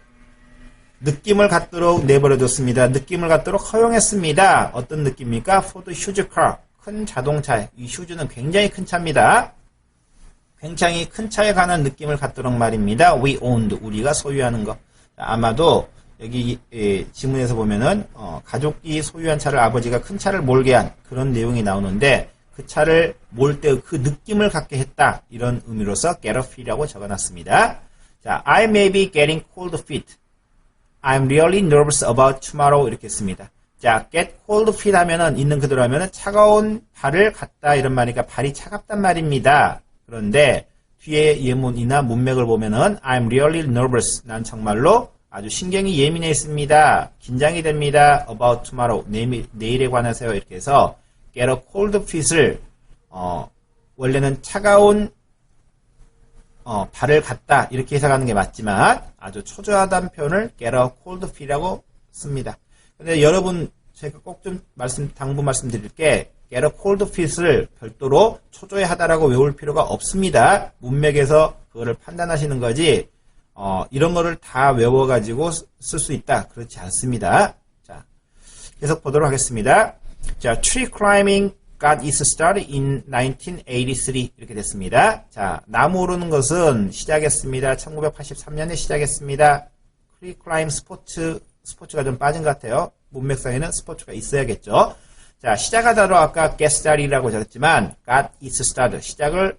느낌을 갖도록 내버려뒀습니다. 느낌을 갖도록 허용했습니다. 어떤 느낌입니까? For the huge car 큰 자동차. 이 huge는 굉장히 큰 차입니다. 굉장히 큰 차에 관한 느낌을 갖도록 말입니다. We owned 우리가 소유하는 것. 아마도 여기 지문에서 보면은 가족이 소유한 차를 아버지가 큰 차를 몰게 한 그런 내용이 나오는데 그 차를 몰 때 그 느낌을 갖게 했다 이런 의미로서 get a feel이라고 적어놨습니다. 자, I may be getting cold feet. I'm really nervous about tomorrow 이렇게 씁니다. 자, get cold feet 하면은 있는 그대로 하면은 차가운 발을 갖다 이런 말이니까 발이 차갑단 말입니다. 그런데 뒤에 예문이나 문맥을 보면은 I'm really nervous. 난 정말로 아주 신경이 예민해 있습니다. 긴장이 됩니다. About tomorrow. 내일에 관해서요. 이렇게 해서 get a cold feet을 원래는 차가운 발을 갖다 이렇게 해석하는 게 맞지만 아주 초조하다는 표현을 get a cold feet이라고 씁니다. 근데 여러분 제가 꼭 좀 당부 말씀드릴게 get a cold feet을 별도로 초조해하다라고 외울 필요가 없습니다. 문맥에서 그거를 판단하시는 거지 이런 거를 다 외워가지고 쓸 수 있다. 그렇지 않습니다. 자, 계속 보도록 하겠습니다. 자, tree climbing got its start in 1983 이렇게 됐습니다. 자, 나무 오르는 것은 시작했습니다. 1983년에 시작했습니다. tree climb 스포츠가 좀 빠진 것 같아요. 문맥상에는 스포츠가 있어야겠죠. 자, 시작하다로 아까 get start이라고 적었지만 got its start 시작을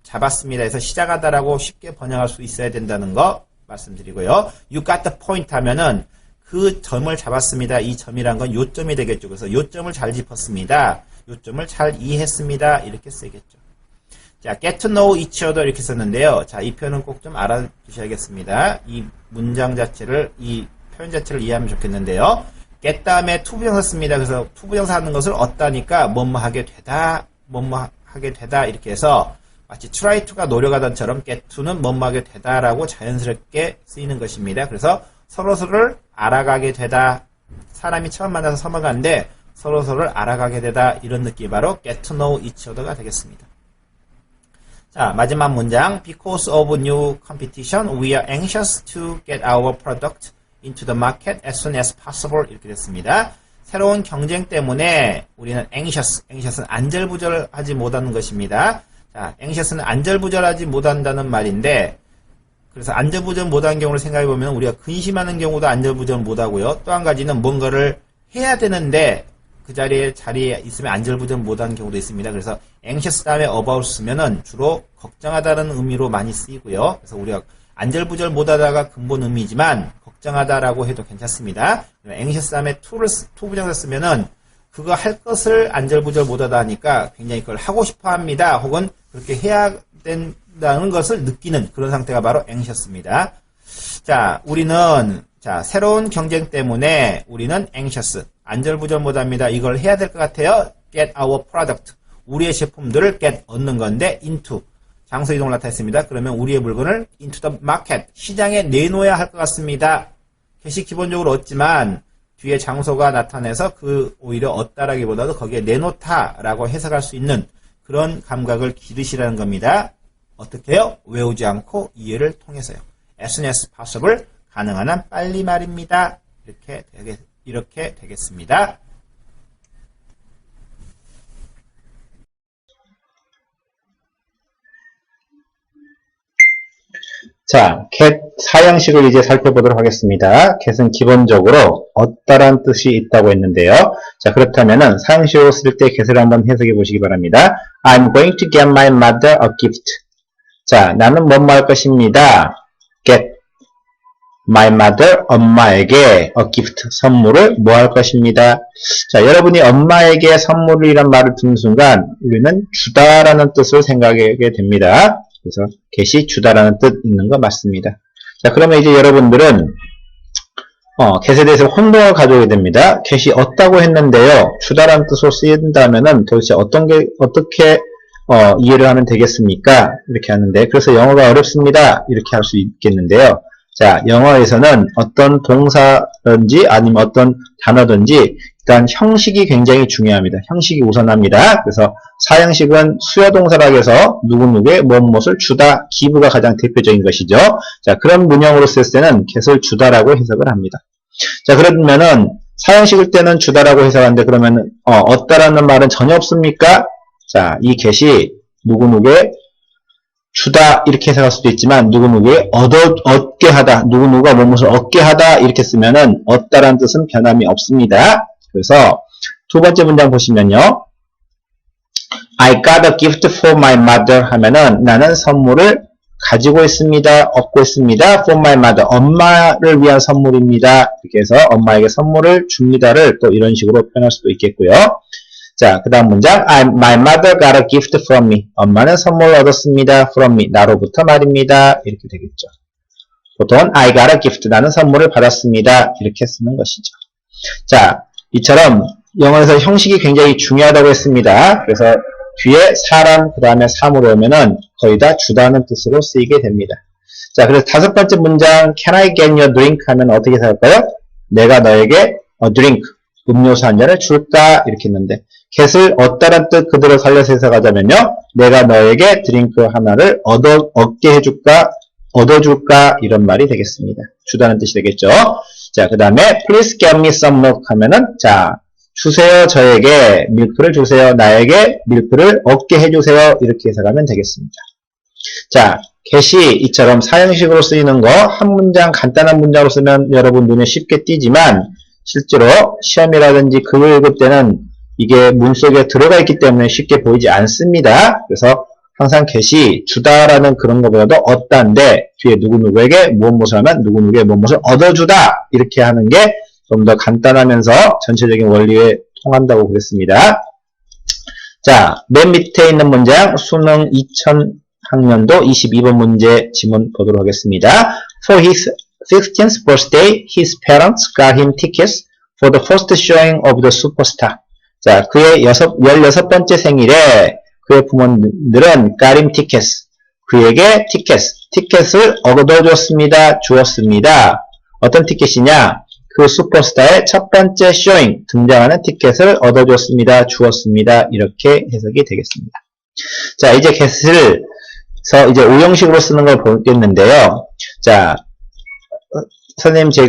잡았습니다. 해서 시작하다라고 쉽게 번역할 수 있어야 된다는 거 말씀드리고요. You got the point 하면은 그 점을 잡았습니다. 이 점이란 건 요점이 되겠죠. 그래서 요점을 잘 짚었습니다. 요점을 잘 이해했습니다. 이렇게 쓰겠죠. 자, get to know each other 이렇게 썼는데요. 자, 이 표현은 꼭 좀 알아두셔야겠습니다. 이 문장 자체를, 이 표현 자체를 이해하면 좋겠는데요. get 다음에 투부정사 씁니다. 그래서 투부정사 하는 것을 얻다니까 뭐뭐 하게 되다, 뭐뭐 하게 되다 이렇게 해서 마치 try to가 노력하던처럼 get to는 뭐뭐 하게 되다라고 자연스럽게 쓰이는 것입니다. 그래서 서로서로를 알아가게 되다. 사람이 처음 만나서 서먹하는데 서로서로를 알아가게 되다 이런 느낌이 바로 get to know each other가 되겠습니다. 자, 마지막 문장. Because of new competition, we are anxious to get our product into the market as soon as possible. 이렇게 됐습니다. 새로운 경쟁 때문에 우리는 anxious는 안절부절하지 못하는 것입니다. 자, anxious는 안절부절하지 못한다는 말인데, 그래서 안절부절 못하는 경우를 생각해보면 우리가 근심하는 경우도 안절부절 못하고요. 또 한 가지는 뭔가를 해야 되는데 그 자리에 있으면 안절부절 못하는 경우도 있습니다. 그래서 anxious 다음에 about 쓰면은 주로 걱정하다는 의미로 많이 쓰이고요. 그래서 우리가 안절부절 못하다가 근본 의미지만 걱정하다라고 해도 괜찮습니다. anxious 다음에 to 부정사 쓰면은 그거 할 것을 안절부절 못하다 하니까 굉장히 그걸 하고 싶어 합니다. 혹은 그렇게 해야 된다는 것을 느끼는 그런 상태가 바로 anxious입니다. 자, 새로운 경쟁 때문에 우리는 anxious, 안절부절 못합니다. 이걸 해야 될 것 같아요. get our product, 우리의 제품들을 get, 얻는 건데 into, 장소 이동을 나타냈습니다. 그러면 우리의 물건을 into the market, 시장에 내놓아야 할 것 같습니다. get이 기본적으로 얻지만 뒤에 장소가 나타내서 그 오히려 얻다라기보다도 거기에 내놓다라고 해석할 수 있는 그런 감각을 기르시라는 겁니다. 어떻게 해요? 외우지 않고 이해를 통해서요. as soon as possible, 가능한 한 빨리 말입니다. 이렇게 되겠습니다. 자, get 사형식을 이제 살펴보도록 하겠습니다. get은 기본적으로 얻다란 뜻이 있다고 했는데요. 자, 그렇다면은 사형식으로 쓸 때 get을 한번 해석해 보시기 바랍니다. I'm going to get my mother a gift. 자, 나는 뭐뭐 할 것입니다. get my mother, 엄마에게 a gift, 선물을 뭐 할 것입니다. 자, 여러분이 엄마에게 선물이란 말을 듣는 순간 우리는 주다라는 뜻을 생각하게 됩니다. 그래서 get이 주다라는 뜻 있는 거 맞습니다. 자, 그러면 이제 여러분들은 get에 대해서 혼동을 가져오게 됩니다. get이 얻다고 했는데요. 주다라는 뜻으로 쓰인다면은 도대체 어떻게 이해를 하면 되겠습니까? 이렇게 하는데, 그래서 영어가 어렵습니다. 이렇게 할 수 있겠는데요. 자, 영어에서는 어떤 동사든지 아니면 어떤 단어든지 일단 형식이 굉장히 중요합니다. 형식이 우선합니다. 그래서 사형식은 수요동사라고 해서 누구누구의 무엇을 주다, give가 가장 대표적인 것이죠. 자, 그런 문형으로 쓸 때는 get을 주다라고 해석을 합니다. 자, 그러면은 사형식일 때는 주다라고 해석하는데 그러면 얻다라는 말은 전혀 없습니까? 자, 이 get이 누구누구의 주다 이렇게 해석할 수도 있지만 누구누구의 얻게 하다, 누구누구가 무엇을 얻게 하다 이렇게 쓰면은 얻다라는 뜻은 변함이 없습니다. 그래서 두 번째 문장 보시면요. I got a gift for my mother 하면은 나는 선물을 가지고 있습니다. 얻고 있습니다. for my mother, 엄마를 위한 선물입니다. 이렇게 해서 엄마에게 선물을 줍니다를 또 이런 식으로 표현할 수도 있겠고요. 자, 그 다음 문장 my mother got a gift from me. 엄마는 선물을 얻었습니다. from me, 나로부터 말입니다. 이렇게 되겠죠. 보통 I got a gift, 나는 선물을 받았습니다. 이렇게 쓰는 것이죠. 자, 이처럼 영어에서 형식이 굉장히 중요하다고 했습니다. 그래서 뒤에 사람, 그 다음에 사물을 오면은 거의 다 주다는 뜻으로 쓰이게 됩니다. 자, 그래서 다섯 번째 문장 Can I get you a drink? 하면 어떻게 생각할까요? 내가 너에게 a drink, 음료수 한 잔을 줄까? 이렇게 했는데 get을 얻다란 뜻 그대로 살려서 해석하자면요. 내가 너에게 드링크 하나를 얻게 해줄까? 얻어줄까? 이런 말이 되겠습니다. 주다는 뜻이 되겠죠. 자, 그 다음에 please get me some milk 하면은 자, 주세요. 저에게 밀크를 주세요. 나에게 밀크를 얻게 해주세요. 이렇게 해석하면 되겠습니다. 자, get이 이처럼 사형식으로 쓰이는 거 한 문장 간단한 문장으로 쓰면 여러분 눈에 쉽게 띄지만 실제로 시험이라든지 글을 읽을 때는 이게 문 속에 들어가 있기 때문에 쉽게 보이지 않습니다. 그래서 항상 get이 주다라는 그런 것보다도 얻다인데 뒤에 누구누구에게 무엇을 하면 누구누구의 무엇을 얻어주다 이렇게 하는 게 좀 더 간단하면서 전체적인 원리에 통한다고 그랬습니다. 자, 맨 밑에 있는 문장 수능 2000학년도 22번 문제 지문 보도록 하겠습니다. For his 15th birthday, his parents got him tickets for the first showing of the superstar. 자, 그의 16번째 생일에 그의 부모들은 got him tickets, 그에게 티켓을 얻어줬습니다. 주었습니다. 어떤 티켓이냐? 그 슈퍼스타의 첫 번째 showing, 등장하는 티켓을 얻어줬습니다. 주었습니다. 이렇게 해석이 되겠습니다. 자, 이제 get을 이제 오형식으로 쓰는 걸 보겠는데요. 자, 선생님이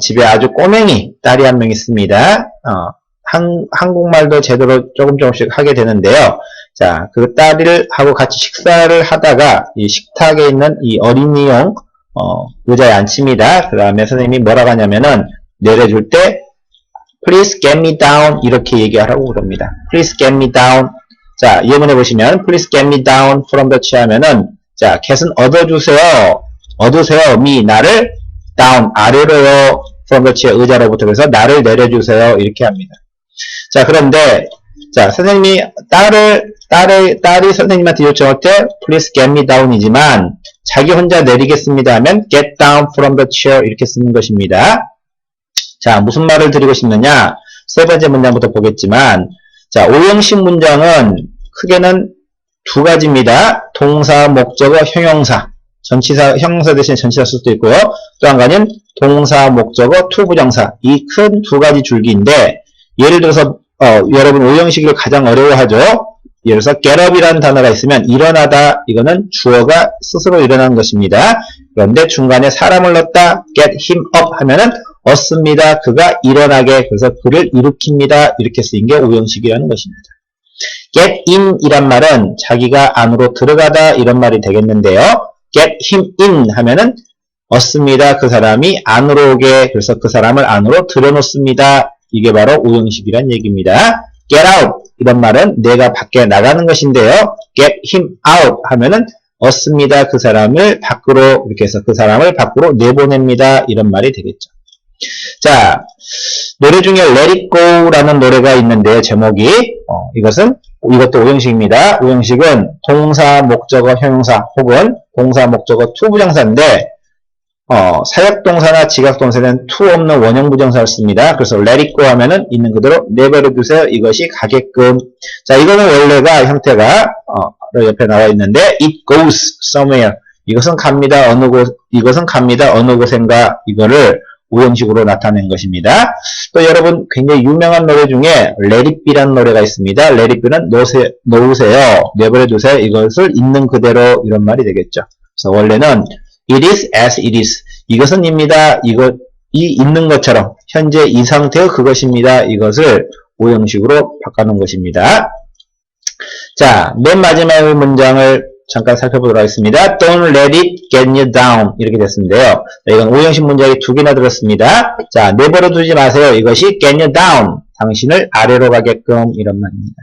집에 아주 꼬맹이 딸이 한 명 있습니다. 한국말도 제대로 조금씩 하게 되는데요. 자, 그 딸을 하고 같이 식사를 하다가 이 식탁에 있는 이 어린이용 의자에 앉힙니다. 그 다음에 선생님이 뭐라고 하냐면은 내려줄 때 Please get me down 이렇게 얘기하라고 그럽니다. Please get me down. 자, 예문해 보시면 Please get me down from the chair 하면은 자, get은 얻으세요. me 나를 down 아래로요. from the chair 의자로부터 그래서 나를 내려주세요. 이렇게 합니다. 자, 그런데 자, 선생님이 딸이 선생님한테 요청할 때 Please get me down이지만 자기 혼자 내리겠습니다 하면 get down from the chair 이렇게 쓰는 것입니다. 자, 무슨 말을 드리고 싶느냐? 세 번째 문장부터 보겠지만 자, 오형식 문장은 크게는 두 가지입니다. 동사, 목적어, 형용사. 전치사, 형용사 대신 전치사 쓸 수도 있고요. 또 한 가지는 동사, 목적어, 투부정사. 이 큰 두 가지 줄기인데 예를 들어서 여러분 오형식을 가장 어려워하죠. 예를 들어서 get up이라는 단어가 있으면 일어나다 이거는 주어가 스스로 일어나는 것입니다. 그런데 중간에 사람을 넣었다 get him up 하면은 얻습니다. 그가 일어나게 그래서 그를 일으킵니다. 이렇게 쓰인 게 오형식이라는 것입니다. get in 이란 말은 자기가 안으로 들어가다 이런 말이 되겠는데요. get him in 하면은 얻습니다. 그 사람이 안으로 오게 그래서 그 사람을 안으로 들여놓습니다. 이게 바로 오형식이란 얘기입니다. get out 이런 말은 내가 밖에 나가는 것인데요. get him out 하면은 얻습니다. 그 사람을 밖으로 이렇게 해서 그 사람을 밖으로 내보냅니다. 이런 말이 되겠죠. 자, 노래 중에 Let It Go라는 노래가 있는데요. 제목이 이것도 오형식입니다. 오형식은 동사, 목적어, 형용사 혹은 동사, 목적어, 투부정사인데 사역동사나 지각동사는 투 없는 원형부정사를 씁니다. 그래서 let it go 하면은 있는 그대로 내버려 두세요. 이것이 가게끔. 자, 이거는 원래가 형태가 옆에 나와 있는데 it goes somewhere. 이것은 갑니다. 어느 곳인가 이거를 오형식으로 나타낸 것입니다. 또 여러분 굉장히 유명한 노래 중에 Let It Be라는 노래가 있습니다. Let It Be는 놓으세요. 내버려 두세요. 이것을 있는 그대로 이런 말이 되겠죠. 그래서 원래는 It is as it is. 이것은 입니다. 이 있는 것처럼 현재 이 상태의 그것입니다. 이것을 오형식으로 바꿔놓은 것입니다. 자, 맨 마지막 문장을 잠깐 살펴보도록 하겠습니다. Don't let it get you down 이렇게 됐는데요. 이건 오형식 문장이 두 개나 들었습니다. 자, 내버려 두지 마세요. 이것이 get you down. 당신을 아래로 가게끔 이런 말입니다.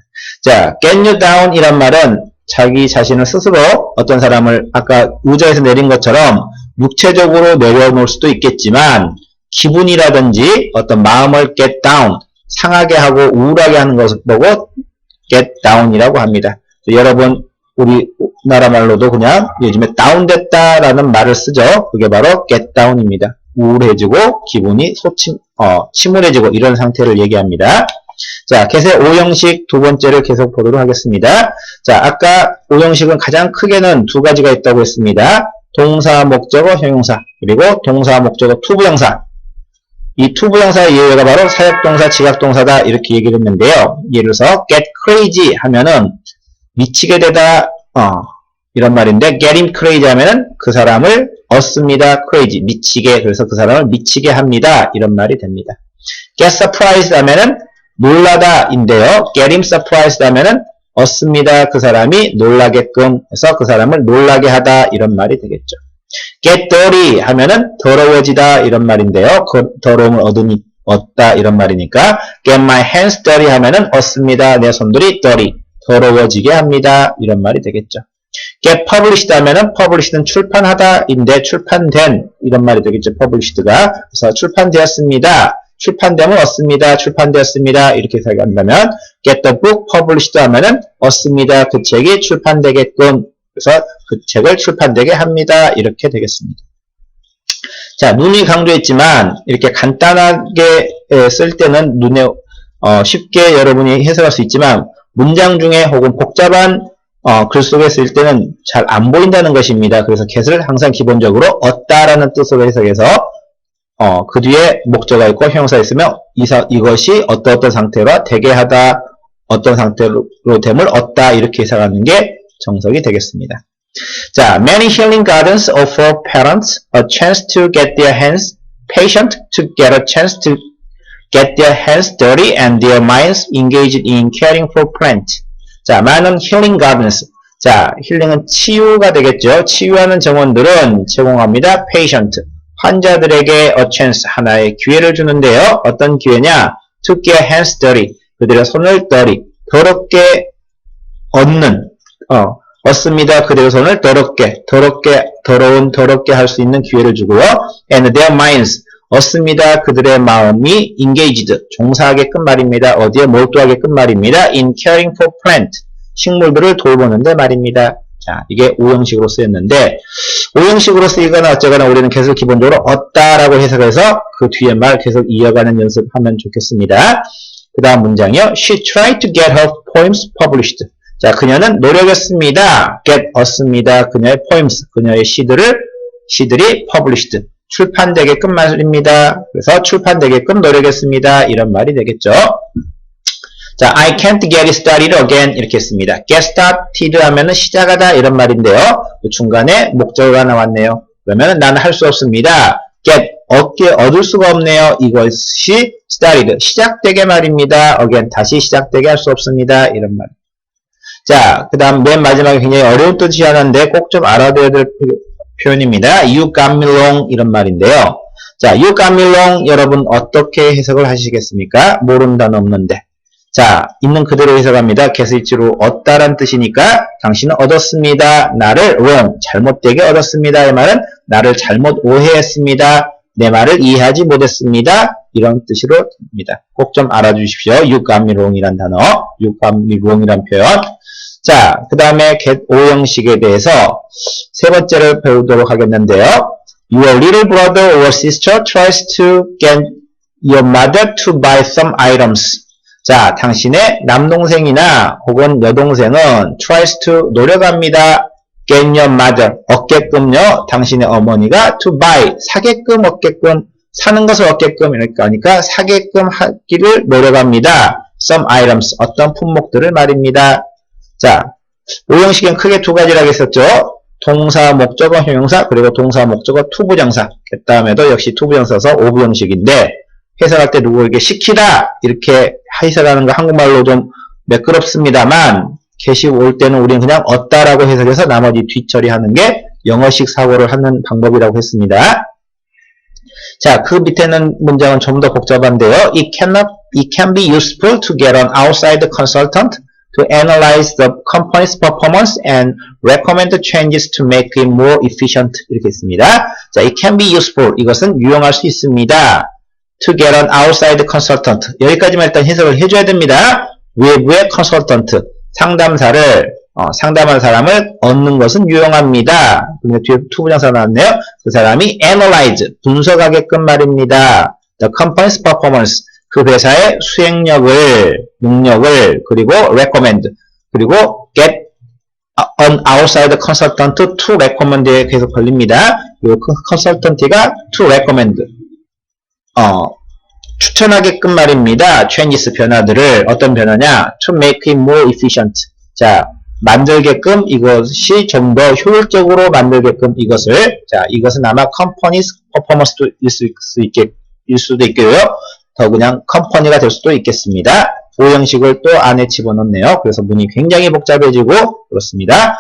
자, get you down 이란 말은 자기 자신을 스스로 어떤 사람을 아까 의자에서 내린 것처럼 육체적으로 내려놓을 수도 있겠지만 기분이라든지 어떤 마음을 get down, 상하게 하고 우울하게 하는 것을 보고 get down이라고 합니다. 여러분 우리나라 말로도 그냥 요즘에 다운됐다라는 말을 쓰죠. 그게 바로 get down입니다. 우울해지고 기분이 침울해지고 이런 상태를 얘기합니다. 자, get의 오형식 두 번째를 계속 보도록 하겠습니다. 자, 아까 오형식은 가장 크게는 두 가지가 있다고 했습니다. 동사, 목적어, 형용사, 그리고 동사, 목적어, 투부정사. 이 투부정사의 예외가 바로 사역동사, 지각동사다 이렇게 얘기를 했는데요. 예를 들어서 get crazy 하면은 미치게 되다 이런 말인데 get him crazy 하면은 그 사람을 얻습니다. crazy 미치게 그래서 그 사람을 미치게 합니다. 이런 말이 됩니다. get surprised 하면은 놀라다인데요. get him surprised 하면은 얻습니다. 그 사람이 놀라게끔 해서 그 사람을 놀라게 하다 이런 말이 되겠죠. get dirty 하면은 더러워지다 이런 말인데요. 더러움을 얻다 이런 말이니까 get my hands dirty 하면은 얻습니다. 내 손들이 dirty 더러워지게 합니다. 이런 말이 되겠죠. get published 하면은 published는 출판하다인데 출판된 이런 말이 되겠죠. published가 그래서 출판되었습니다. 출판되면 얻습니다. 출판되었습니다. 이렇게 생각한다면 get the book published 하면은 얻습니다. 그 책이 출판되게끔 그래서 그 책을 출판되게 합니다. 이렇게 되겠습니다. 자, 눈이 강조했지만 이렇게 간단하게 쓸 때는 눈에 쉽게 여러분이 해석할 수 있지만 문장 중에 혹은 복잡한 글 속에 쓸 때는 잘 안 보인다는 것입니다. 그래서 get을 항상 기본적으로 얻다라는 뜻으로 해석해서 그 뒤에 목적어가 있고 형용사 있으면 이것이 어떤 상태로 되게 하다, 어떤 상태로 됨을 얻다 이렇게 해석하는 게 정석이 되겠습니다. 자, many healing gardens offer parents a chance to get their hands, patient to get a chance to get their hands dirty and their minds engaged in caring for plant. 자, 많은 healing gardens. 자, 힐링은 치유가 되겠죠. 치유하는 정원들은 제공합니다. patient. 환자들에게 a chance, 하나의 기회를 주는데요. 어떤 기회냐? to get hands dirty. 그들의 손을 더럽게 얻습니다. 그들의 손을 더럽게 할 수 있는 기회를 주고요. and their minds. 얻습니다. 그들의 마음이 engaged, 종사하게끔 말입니다. 어디에 몰두하게끔 말입니다. in caring for plant, 식물들을 돌보는데 말입니다. 자, 이게 5형식으로 쓰였는데 5형식으로 쓰이거나 어쩌거나 우리는 계속 기본적으로 얻다라고 해석해서 그 뒤에 말 계속 이어가는 연습하면 좋겠습니다. 그 다음 문장이요. She tried to get her poems published. 자, 그녀는 노력했습니다. get 얻습니다. 그녀의 poems, 그녀의 시들이 published, 출판되게끔 말입니다. 그래서 출판되게끔 노력했습니다. 이런 말이 되겠죠. 자, I can't get it started again 이렇게 했습니다. get started 하면은 시작하다 이런 말인데요. 그 중간에 목적어가 나왔네요. 그러면 나는 할 수 없습니다. get 얻을 수가 없네요. 이것이 started 시작되게 말입니다. again 다시 시작되게 할 수 없습니다. 이런 말. 자, 그 다음 맨 마지막에 굉장히 어려운 뜻이 하나인데 꼭 좀 알아둬야 될 표현입니다. You got me wrong 이런 말인데요. 자, you got me wrong 여러분 어떻게 해석을 하시겠습니까? 모르는 단어 없는데. 자, 있는 그대로 해석합니다. get을지로 얻다란 뜻이니까 당신은 얻었습니다. 나를 wrong 잘못되게 얻었습니다. 이 말은 나를 잘못 오해했습니다. 내 말을 이해하지 못했습니다. 이런 뜻으로 됩니다. 꼭 좀 알아주십시오. You got me wrong 이란 단어, you got me wrong 이란 표현. 자, 그 다음에 get 5형식에 대해서 세 번째를 배우도록 하겠는데요. Your little brother or sister tries to get your mother to buy some items. 자, 당신의 남동생이나 혹은 여동생은 tries to 노력합니다. get your mother 얻게끔요. 당신의 어머니가 to buy 사게끔 얻게끔 사는 것을 얻게끔 그러니까 사게끔 하기를 노력합니다. some items 어떤 품목들을 말입니다. 자, 5형식은 크게 두 가지라고 했었죠. 동사, 목적어, 형용사, 그리고 동사, 목적어, 투부정사. 그 다음에도 역시 투부정사 써서 5부형식인데 해석할 때 누구에게 시키다 이렇게 해석하는 거 한국말로 좀 매끄럽습니다만 게시 올 때는 우리는 그냥 얻다라고 해석해서 나머지 뒷처리하는 게 영어식 사고를 하는 방법이라고 했습니다. 자, 그 밑에는 문장은 좀 더 복잡한데요. It can be useful to get an outside consultant to analyze the company's performance and recommend changes to make it more efficient. 이렇게 했습니다. 자, it can be useful. 이것은 유용할 수 있습니다. To get an outside consultant. 여기까지만 일단 해석을 해줘야 됩니다. 외부의 consultant. 상담사를, 상담한 사람을 얻는 것은 유용합니다. 그러니까 뒤에 투부정사 나왔네요. 그 사람이 analyze. 분석하게끔 말입니다. The company's performance. 그 회사의 수행력을, 능력을, 그리고 recommend, 그리고 get an outside consultant to recommend에 계속 걸립니다. 그리고 consultant가 to recommend, 추천하게끔 말입니다. changes, 변화들을, 어떤 변화냐? to make it more efficient. 자, 만들게끔 이것이 좀 더 효율적으로 만들게끔 이것을, 자, 이것은 아마 company's performance도 일 수도 있고요. 더 그냥 컴퍼니가 될 수도 있겠습니다. 5형식을 또 안에 집어넣네요. 그래서 문이 굉장히 복잡해지고 그렇습니다.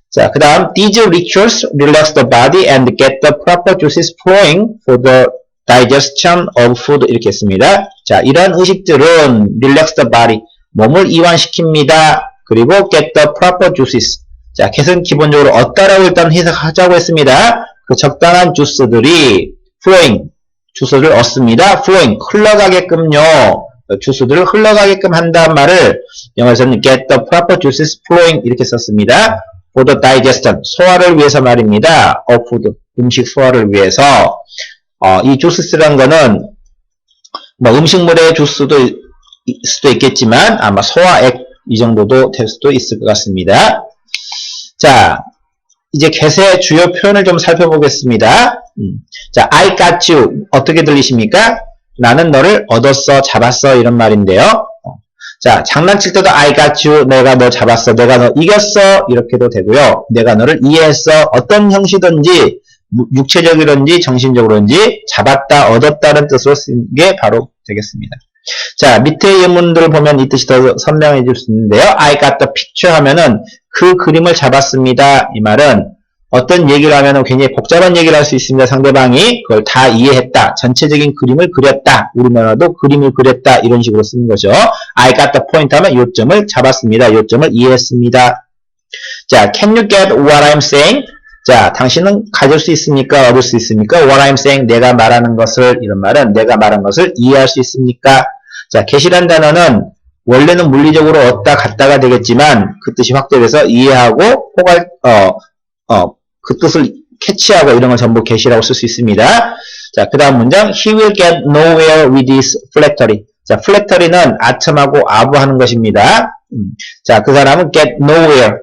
자, 그 다음 These rituals relax the body and get the proper juices flowing for the digestion of food 이렇게 했습니다. 자, 이러한 의식들은 relax the body 몸을 이완시킵니다. 그리고 get the proper juices 자, get은 기본적으로 얻다라고 일단 해석하자고 했습니다. 그 적당한 주스들이 flowing 주스를 얻습니다. flowing, 흘러가게끔요. 주스들을 흘러가게끔 한다는 말을 영어에서는 get the proper juices flowing 이렇게 썼습니다. for the digestion, 소화를 위해서 말입니다. of food, 음식 소화를 위해서. 이 주스라는 거는 뭐 음식물의 주스도 수도 있겠지만 아마 소화액 이 정도도 될 수도 있을 것 같습니다. 자, 이제 get의 주요 표현을 좀 살펴보겠습니다. 자, I got you. 어떻게 들리십니까? 나는 너를 얻었어, 잡았어, 이런 말인데요. 자, 장난칠 때도 I got you. 내가 너 잡았어. 내가 너 이겼어. 이렇게도 되고요. 내가 너를 이해했어. 어떤 형식이든지, 육체적이든지, 정신적으로든지, 잡았다, 얻었다는 뜻으로 쓰는 게 바로 되겠습니다. 자, 밑에 예문들을 보면 이 뜻이 더 선명해질 수 있는데요. I got the picture 하면은 그 그림을 잡았습니다. 이 말은 어떤 얘기를 하면 굉장히 복잡한 얘기를 할 수 있습니다. 상대방이 그걸 다 이해했다. 전체적인 그림을 그렸다. 우리나라도 그림을 그렸다. 이런 식으로 쓰는 거죠. I got the point 하면 요점을 잡았습니다. 요점을 이해했습니다. 자, can you get what I'm saying? 자, 당신은 가질 수 있습니까? 얻을 수 있습니까? What I'm saying, 내가 말하는 것을, 이런 말은 내가 말한 것을 이해할 수 있습니까? 자, get이란 단어는 원래는 물리적으로 얻다, 갖다가 되겠지만 그 뜻이 확대돼서 이해하고 그 뜻을 캐치하고 이런 걸 전부 get이라고 쓸 수 있습니다. 자, 그 다음 문장 He will get nowhere with his flattery. 자, flattery는 아첨하고 아부하는 것입니다. 자, 그 사람은 get nowhere.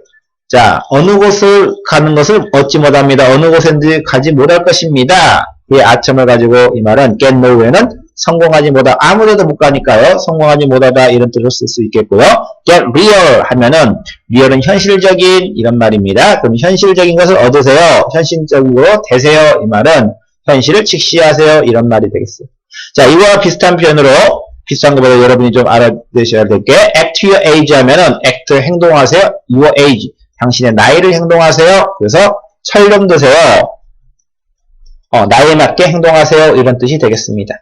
자, 어느 곳을 가는 것을 얻지 못합니다. 어느 곳에든지 가지 못할 것입니다. 이 아첨을 가지고 이 말은 get nowhere는 성공하지 못하, 아무데도 못 가니까요. 성공하지 못하다 이런 뜻으로 쓸 수 있겠고요. get real 하면은 real은 현실적인 이런 말입니다. 그럼 현실적인 것을 얻으세요. 현실적으로 되세요. 이 말은 현실을 직시하세요. 이런 말이 되겠어요. 자, 이거와 비슷한 표현으로 비슷한 것보다 여러분이 좀 알아두셔야 될 게 act your age 하면은 act 행동하세요. your age 당신의 나이를 행동하세요. 그래서 철름 드세요. 나이에 맞게 행동하세요. 이런 뜻이 되겠습니다.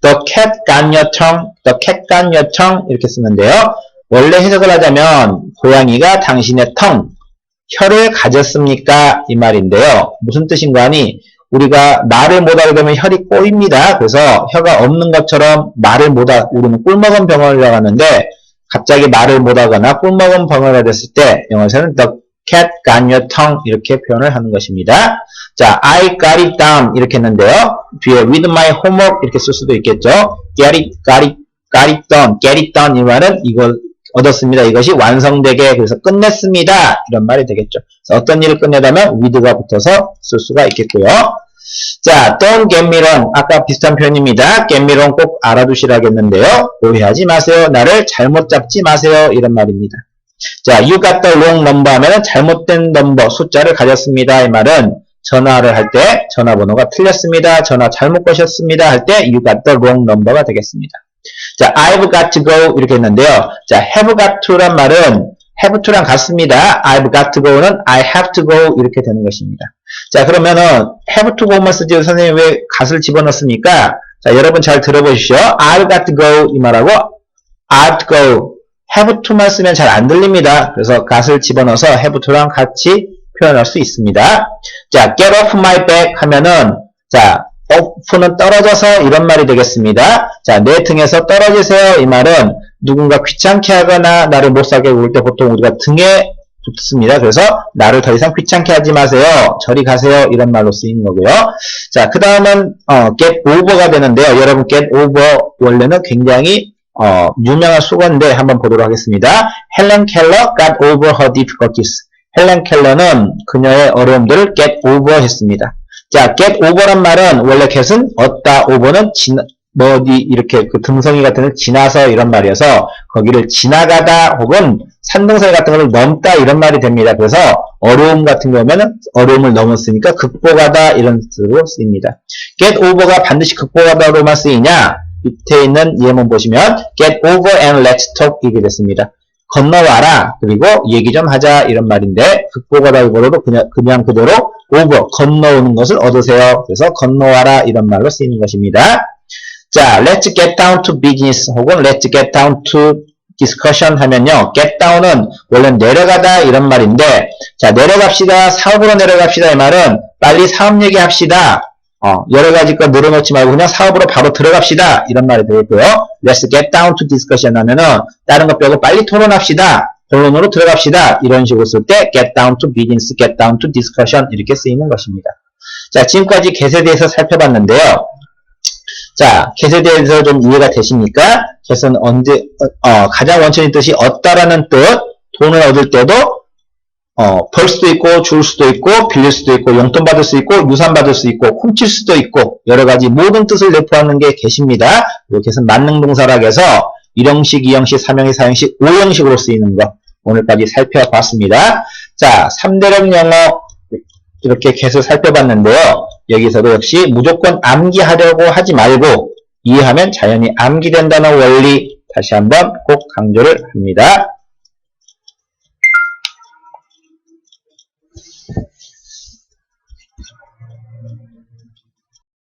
The cat got your tongue, the cat got your tongue 이렇게 쓰는데요. 원래 해석을 하자면 고양이가 당신의 혀를 가졌습니까? 이 말인데요. 무슨 뜻인가 하니 우리가 말을 못하게 되면 혈이 꼬입니다. 그래서 혀가 없는 것처럼 말을 우리는 꿀먹은 병원이라고 하는데 갑자기 말을 못하거나 꿀먹은 병원이 됐을 때 영어에서는 the cat got your tongue 이렇게 표현을 하는 것입니다. 자, I got it down 이렇게 했는데요. 뒤에 with my homework 이렇게 쓸 수도 있겠죠. got it done 이 말은 이걸 얻었습니다. 이것이 완성되게 그래서 끝냈습니다. 이런 말이 되겠죠. 그래서 어떤 일을 끝내다면 with가 붙어서 쓸 수가 있겠고요. 자, don't get me wrong. 아까 비슷한 표현입니다. get me wrong 꼭 알아두시라겠는데요. 오해하지 마세요. 나를 잘못 잡지 마세요. 이런 말입니다. 자, you got the wrong number 하면 잘못된 넘버, 숫자를 가졌습니다. 이 말은 전화를 할 때 전화번호가 틀렸습니다. 전화 잘못 거셨습니다. 할 때 you got the wrong number가 되겠습니다. 자, I've got to go 이렇게 했는데요. 자, have got to란 말은 have to랑 같습니다. I've got to go는 I have to go 이렇게 되는 것입니다. 자, 그러면은 have to go만 쓰지 선생님 왜 got을 집어넣습니까? 자, 여러분 잘 들어보십시오. I've got to go 이 말하고 I've to go have to만 쓰면 잘 안 들립니다. 그래서 got을 집어넣어서 have to랑 같이 표현할 수 있습니다. 자, get off my back 하면은 자, off는 떨어져서 이런 말이 되겠습니다. 자, 내 등에서 떨어지세요. 이 말은 누군가 귀찮게 하거나 나를 못 살게 굴 때 보통 우리가 등에 붙습니다. 그래서 나를 더 이상 귀찮게 하지 마세요. 저리 가세요. 이런 말로 쓰이는 거고요. 자, 그 다음은 get over가 되는데요. 여러분 get over 원래는 굉장히 유명한 수건인데 한번 보도록 하겠습니다. Helen Keller got over her difficulties. 헬렌 켈러는 그녀의 어려움들을 get over 했습니다. 자, get over란 말은 원래 get은 얻다, over는 이렇게 그 등성이 같은 걸 지나서 이런 말이어서 거기를 지나가다 혹은 산등성이 같은 걸 넘다 이런 말이 됩니다. 그래서 어려움 같은 경우에는 어려움을 넘었으니까 극복하다 이런 뜻으로 쓰입니다. get over가 반드시 극복하다로만 쓰이냐? 밑에 있는 예문 보시면 get over and let's talk 이게 됐습니다. 건너와라 그리고 얘기 좀 하자 이런 말인데 극복하다기보다도 그냥 그대로 over 건너오는 것을 얻으세요. 그래서 건너와라 이런 말로 쓰이는 것입니다. 자, let's get down to business 혹은 let's get down to discussion 하면요. get down은 원래 내려가다 이런 말인데 자, 내려갑시다. 사업으로 내려갑시다 이 말은 빨리 사업 얘기합시다. 여러 가지 거 늘어놓지 말고 그냥 사업으로 바로 들어갑시다. 이런 말이 되겠고요. Let's get down to discussion 하면은 다른 거 빼고 빨리 토론합시다. 본론으로 들어갑시다. 이런 식으로 쓸 때 get down to business, get down to discussion 이렇게 쓰이는 것입니다. 자, 지금까지 get에 대해서 살펴봤는데요. 자, get에 대해서 좀 이해가 되십니까? get은 가장 원천인 뜻이 얻다라는 뜻, 돈을 얻을 때도 벌 수도 있고, 줄 수도 있고, 빌릴 수도 있고, 용돈 받을 수 있고, 유산 받을 수 있고, 훔칠 수도 있고, 여러 가지 모든 뜻을 내포하는 게 get입니다. 이 get은 만능동사라고 해서 1형식, 2형식, 3형식, 4형식, 5형식으로 쓰이는 거 오늘까지 살펴봤습니다. 자, 3대령 영어 이렇게 get을 살펴봤는데요. 여기서도 역시 무조건 암기하려고 하지 말고 이해하면 자연히 암기된다는 원리 다시 한번 꼭 강조를 합니다.